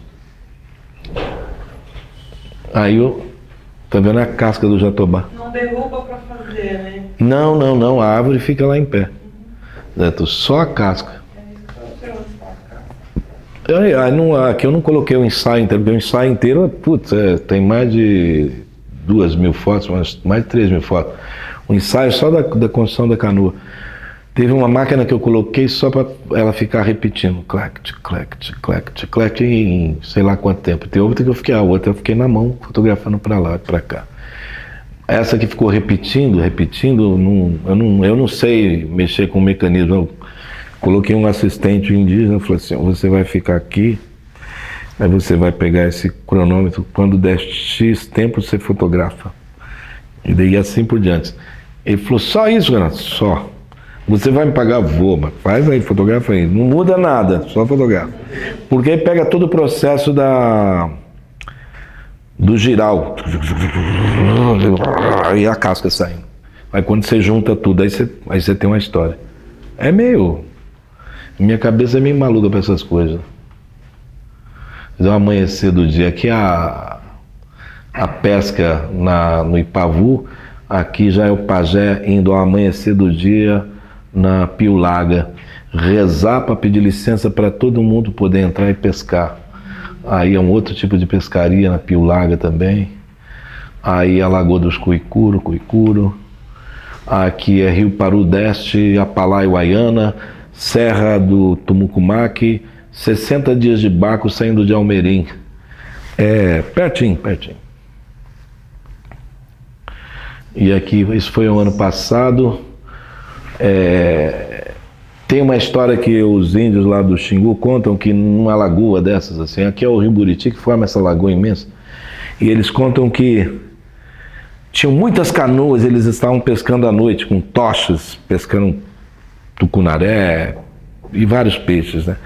Aí tá vendo a casca do jatobá? Não derruba para fazer, né? Não, a árvore fica lá em pé. Certo? Só a casca. Aqui eu não coloquei o ensaio inteiro, porque o ensaio inteiro, putz, tem mais de 2.000 fotos, mais de 3.000 fotos. O ensaio só da construção da canoa. Teve uma máquina que eu coloquei só para ela ficar repetindo, clac, clac, clac, clac, em sei lá quanto tempo. Tem outra que a outra eu fiquei na mão, fotografando para lá e para cá. Essa que ficou repetindo, eu não sei mexer com o mecanismo. Eu coloquei um assistente indígena, falei assim, você vai ficar aqui, aí você vai pegar esse cronômetro, quando der X tempo você fotografa. E daí assim por diante. Ele falou, só isso, Renato? Só. Você vai me pagar, vou, mas faz aí, fotografa aí. Não muda nada, só fotografa. Porque aí pega todo o processo do giral. E a casca saindo. Aí quando você junta tudo, aí você tem uma história. É meio... Minha cabeça é meio maluca para essas coisas. No amanhecer do dia, aqui a pesca no Ipavu, aqui já é o pajé indo ao amanhecer do dia na Piulaga, rezar para pedir licença para todo mundo poder entrar e pescar. Aí é um outro tipo de pescaria na Piulaga também. Aí a Lagoa dos Cuicuro. Aqui é Rio Paru Deste, Apalá e Uaiana, Serra do Tumucumaque, 60 dias de barco saindo de Almerim. É pertinho. E aqui, isso foi o ano passado. Tem uma história que os índios lá do Xingu contam que numa lagoa dessas, assim, aqui é o Rio Buriti que forma essa lagoa imensa, e eles contam que tinham muitas canoas, eles estavam pescando à noite com tochas, pescando tucunaré e vários peixes, né?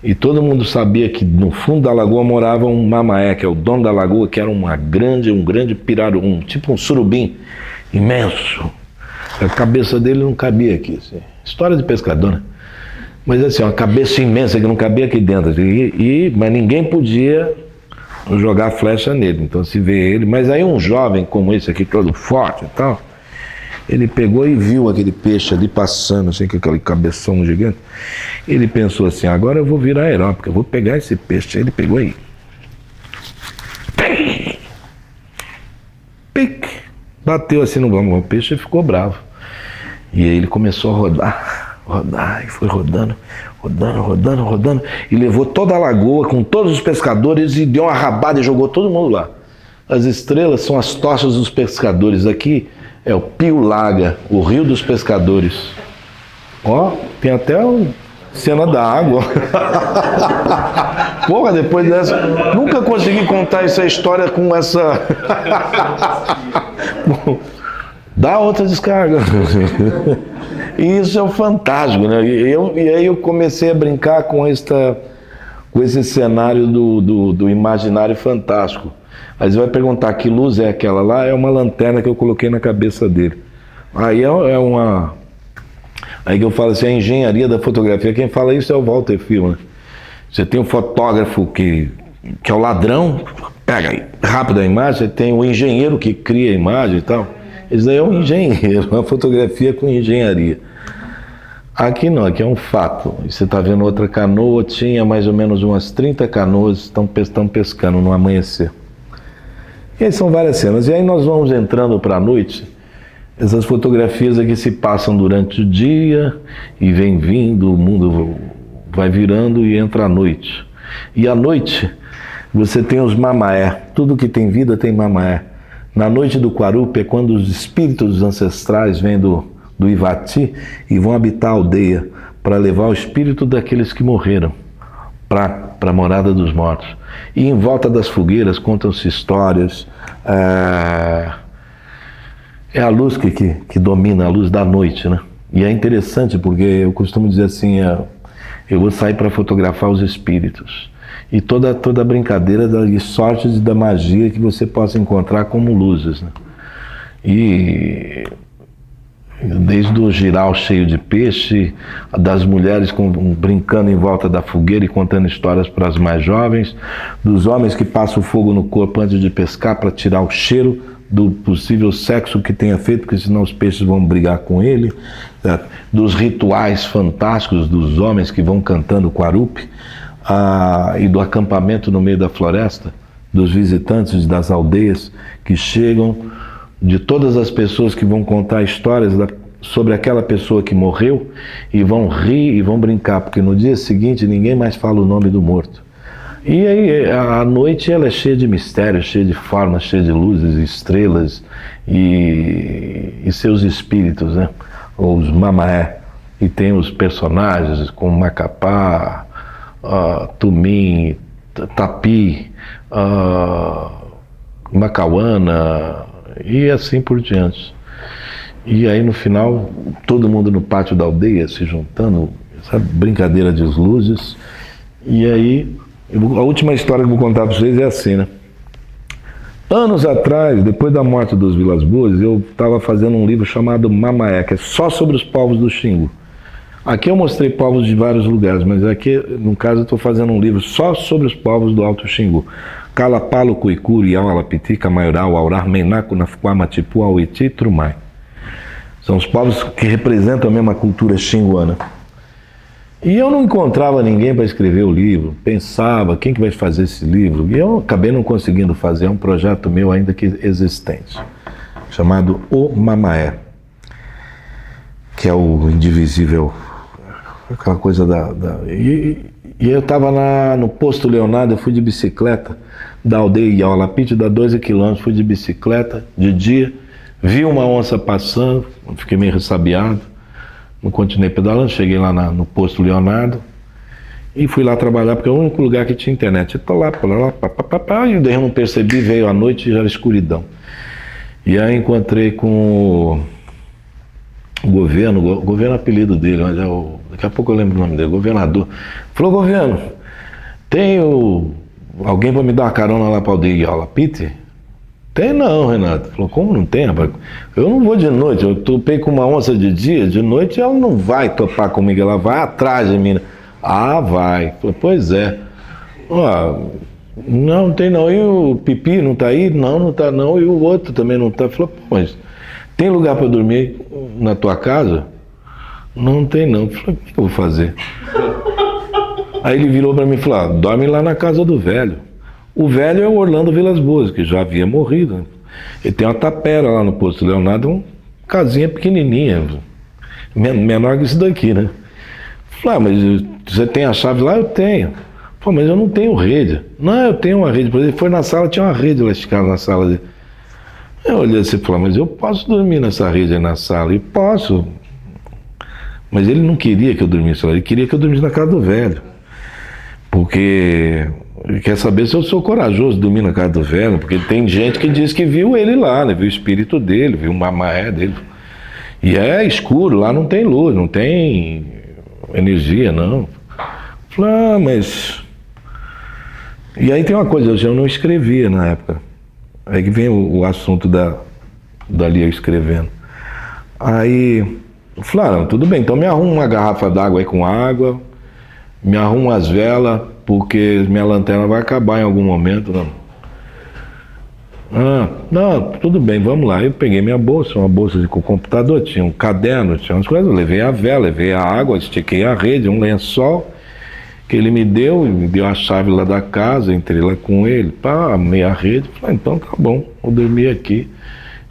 E todo mundo sabia que no fundo da lagoa morava um mamaé, que é o dono da lagoa, que era um grande piraru, tipo um surubim imenso. A cabeça dele não cabia aqui, assim. História de pescador, né? Mas assim, uma cabeça imensa que não cabia aqui dentro. Mas ninguém podia jogar flecha nele, então se vê ele. Mas aí um jovem como esse aqui, todo forte e tal, ele pegou e viu aquele peixe ali passando, assim, com aquele cabeção gigante. Ele pensou assim, agora eu vou virar herói, porque eu vou pegar esse peixe. Aí ele pegou aí. Pique! Bateu assim no bambu, o peixe ficou bravo. E aí ele começou a rodar, e foi rodando, e levou toda a lagoa com todos os pescadores e deu uma rabada e jogou todo mundo lá. As estrelas são as tochas dos pescadores. Aqui é o Piulaga, o rio dos pescadores. Ó, tem até a cena da água. Porra, depois dessa, nunca consegui contar essa história com essa... Dá outra descarga. E isso é um fantástico, né? E aí eu comecei a brincar com esse cenário do imaginário fantástico. Aí você vai perguntar que luz é aquela lá, é uma lanterna que eu coloquei na cabeça dele. Aí é uma Aí que eu falo assim, a engenharia da fotografia, quem fala isso é o Walter Filmer, né? Você tem um fotógrafo que é o ladrão, pega aí, rápido a imagem, você tem o engenheiro que cria a imagem e tal. Isso daí é um engenheiro, uma fotografia com engenharia. Aqui não, aqui é um fato. Você está vendo outra canoa, tinha mais ou menos umas 30 canoas, estão pescando no amanhecer. E aí são várias cenas. E aí nós vamos entrando para a noite. Essas fotografias aqui se passam durante o dia e vem vindo, o mundo vai virando e entra a noite. E à noite você tem os mamaé. Tudo que tem vida tem mamaé. Na noite do Quarupi é quando os espíritos ancestrais vêm do Ivati e vão habitar a aldeia para levar o espírito daqueles que morreram para a morada dos mortos. E em volta das fogueiras contam-se histórias. É a luz que domina, a luz da noite, né? E é interessante porque eu costumo dizer assim, eu vou sair para fotografar os espíritos. E toda a brincadeira das sortes e da magia que você possa encontrar como luzes, né? E desde o giral cheio de peixe, das mulheres brincando em volta da fogueira e contando histórias para as mais jovens, dos homens que passam o fogo no corpo antes de pescar para tirar o cheiro do possível sexo que tenha feito, porque senão os peixes vão brigar com ele, certo? Dos rituais fantásticos dos homens que vão cantando Quarupi, e do acampamento no meio da floresta, dos visitantes das aldeias que chegam, de todas as pessoas que vão contar histórias sobre aquela pessoa que morreu e vão rir e vão brincar, porque no dia seguinte ninguém mais fala o nome do morto. E aí a noite ela é cheia de mistérios, cheia de formas, cheia de luzes, estrelas e seus espíritos, né? Os mamaé. E tem os personagens como Macapá, Tumim, Tapi, Macauana e assim por diante. E aí no final, todo mundo no pátio da aldeia se juntando, essa brincadeira de luzes. E aí, a última história que eu vou contar para vocês é assim, né? Anos atrás, depois da morte dos Vilas Boas, eu estava fazendo um livro chamado Mamaé, que é só sobre os povos do Xingu. Aqui eu mostrei povos de vários lugares, mas aqui, no caso, eu estou fazendo um livro só sobre os povos do Alto Xingu. Calapalo, Cuicuri, Iaualapiti, Camaiorau, Aurar, Menaco, Nafuá, Matipu, Aueti e Trumai. São os povos que representam a mesma cultura xinguana. E eu não encontrava ninguém para escrever o livro, pensava, quem que vai fazer esse livro? E eu acabei não conseguindo fazer, é um projeto meu ainda que existente, chamado O Mamaé, que é o indivisível, aquela coisa E eu estava no posto Leonardo, eu fui de bicicleta, da aldeia Iaualapiti, dá 12 quilômetros, fui de bicicleta, de dia, vi uma onça passando, fiquei meio ressabiado, não continuei pedalando, cheguei lá no posto Leonardo e fui lá trabalhar, porque é o único lugar que tinha internet. Eu tô lá, e daí eu não percebi, veio a noite e já era escuridão. E aí encontrei com o governo é apelido dele, mas daqui a pouco eu lembro o nome dele, governador. Falou, governo, tem alguém para me dar uma carona lá para a aldeia Iaualapiti? Tem não, Renato. Falou, como não tem, rapaz? Eu não vou de noite, eu topei com uma onça de dia, de noite ela não vai topar comigo, ela vai atrás de mim. Ah, vai. Falei, pois é. Não tem não. E o Pipi não tá aí? Não, não tá não. E o outro também não tá. Falei, pô, mas tem lugar para dormir na tua casa? Não tem não. Falei, o que eu vou fazer? Aí ele virou para mim e falou, dorme lá na casa do velho. O velho é o Orlando Vilas Boas, que já havia morrido. Ele tem uma tapera lá no posto Leonardo, uma casinha pequenininha, menor que isso daqui, né? Falei, mas você tem a chave lá? Eu tenho. Pô, mas eu não tenho rede. Não, eu tenho uma rede. Ele foi na sala, tinha uma rede lá esticada na sala dele. Eu olhei assim e falei, mas eu posso dormir nessa rede aí na sala? E posso. Mas ele não queria que eu dormisse lá, ele queria que eu dormisse na casa do velho. Porque ele quer saber se eu sou corajoso de dormir na casa do velho, porque tem gente que diz que viu ele lá, né? Viu o espírito dele, viu o mamaé dele. E é escuro, lá não tem luz, não tem energia, não. Falei, mas... E aí tem uma coisa, eu não escrevia na época. Aí que vem o assunto dali eu escrevendo. Aí Eu falei, não, tudo bem, então me arruma uma garrafa d'água aí com água, me arruma as velas, porque minha lanterna vai acabar em algum momento, não. Não, tudo bem, vamos lá. Eu peguei minha bolsa, uma bolsa com computador, tinha um caderno, tinha umas coisas, eu levei a vela, levei a água, estiquei a rede, um lençol que ele me deu a chave lá da casa, entrei lá com ele, armei a rede, falei, então tá bom, vou dormir aqui.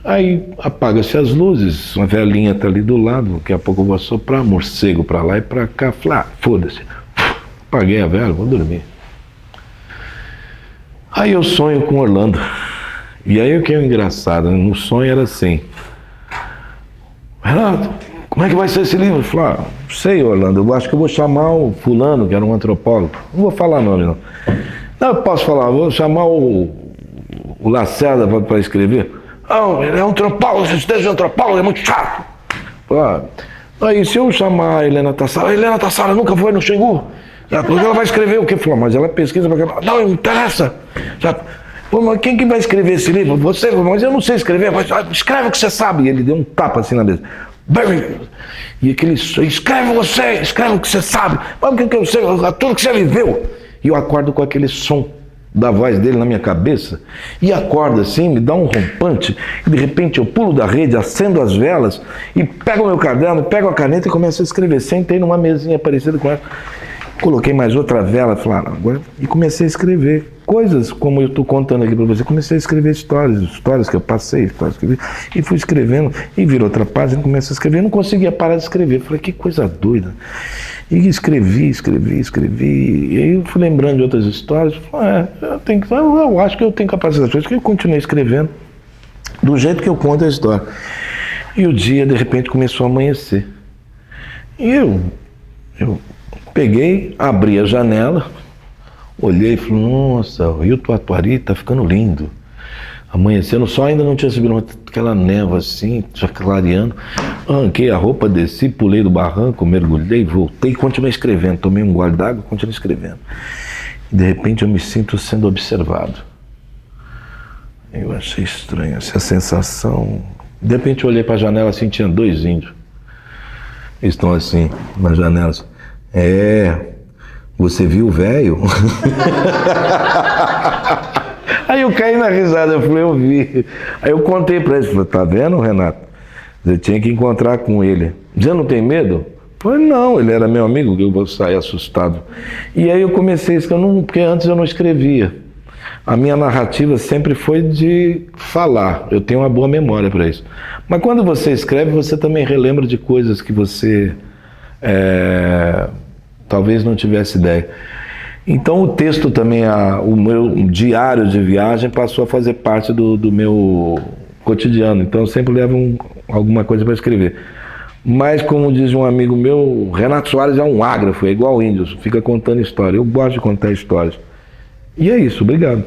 Aí apaga-se as luzes, uma velinha tá ali do lado, daqui a pouco eu vou soprar, morcego pra lá e pra cá, falei, foda-se, apaguei a vela, vou dormir. Aí eu sonho com Orlando. E aí o que é engraçado, né? No sonho era assim, Renato, como é que vai ser esse livro? Eu falei, não sei, Orlando, eu acho que eu vou chamar o fulano, que era um antropólogo, não vou falar nome não. Não, eu posso falar, vou chamar o Lacerda para escrever. Não, ele é antropólogo, esse texto de antropólogo é muito chato. Aí se eu chamar a Helena Tassara nunca foi no Xingu, porque ela vai escrever o quê? Falou, mas ela pesquisa, não interessa. Pô, mas quem que vai escrever esse livro? Você, mas eu não sei escrever, mas escreve o que você sabe. E ele deu um tapa assim na mesa. E aquele, escreve o que você sabe. Mas o que eu sei? Tudo que você viveu. E eu acordo com aquele som da voz dele na minha cabeça. E acordo assim, me dá um rompante. E de repente eu pulo da rede, acendo as velas e pego o meu caderno, pego a caneta e começo a escrever. Sentei numa mesinha parecida com essa. Coloquei mais outra vela, falei, agora, e comecei a escrever coisas como eu estou contando aqui para você. Comecei a escrever histórias que eu passei, histórias que eu vi, e fui escrevendo, e virou outra página, comecei a escrever, eu não conseguia parar de escrever. Falei, que coisa doida. E escrevi, e aí eu fui lembrando de outras histórias, falei, eu acho que eu tenho capacidade de que eu continuei escrevendo do jeito que eu conto a história. E o dia, de repente, começou a amanhecer. E eu peguei, abri a janela, olhei e falei, nossa, o Rio Tuatuari tá ficando lindo. Amanhecendo, o sol ainda não tinha subido, aquela névoa assim, já clareando. Arranquei a roupa, desci, pulei do barranco, mergulhei, voltei e continuei escrevendo. Tomei um gole d'água e continuei escrevendo. E de repente eu me sinto sendo observado. Eu achei estranho essa sensação. De repente eu olhei para a janela assim, tinha 2 índios. Eles estão assim, na janela. Você viu o velho? Aí eu caí na risada, eu falei, eu vi. Aí eu contei pra ele, falei, tá vendo, Renato? Você tinha que encontrar com ele. Você não tem medo? Eu falei, não, ele era meu amigo, eu vou sair assustado. E aí eu comecei a escrever, porque antes eu não escrevia. A minha narrativa sempre foi de falar, eu tenho uma boa memória para isso. Mas quando você escreve, você também relembra de coisas que você talvez não tivesse ideia. Então o texto também, o meu diário de viagem passou a fazer parte do meu cotidiano. Então eu sempre levo alguma coisa para escrever. Mas como diz um amigo meu, Renato Soares é um ágrafo, é igual índio, fica contando história. Eu gosto de contar histórias. E é isso, obrigado.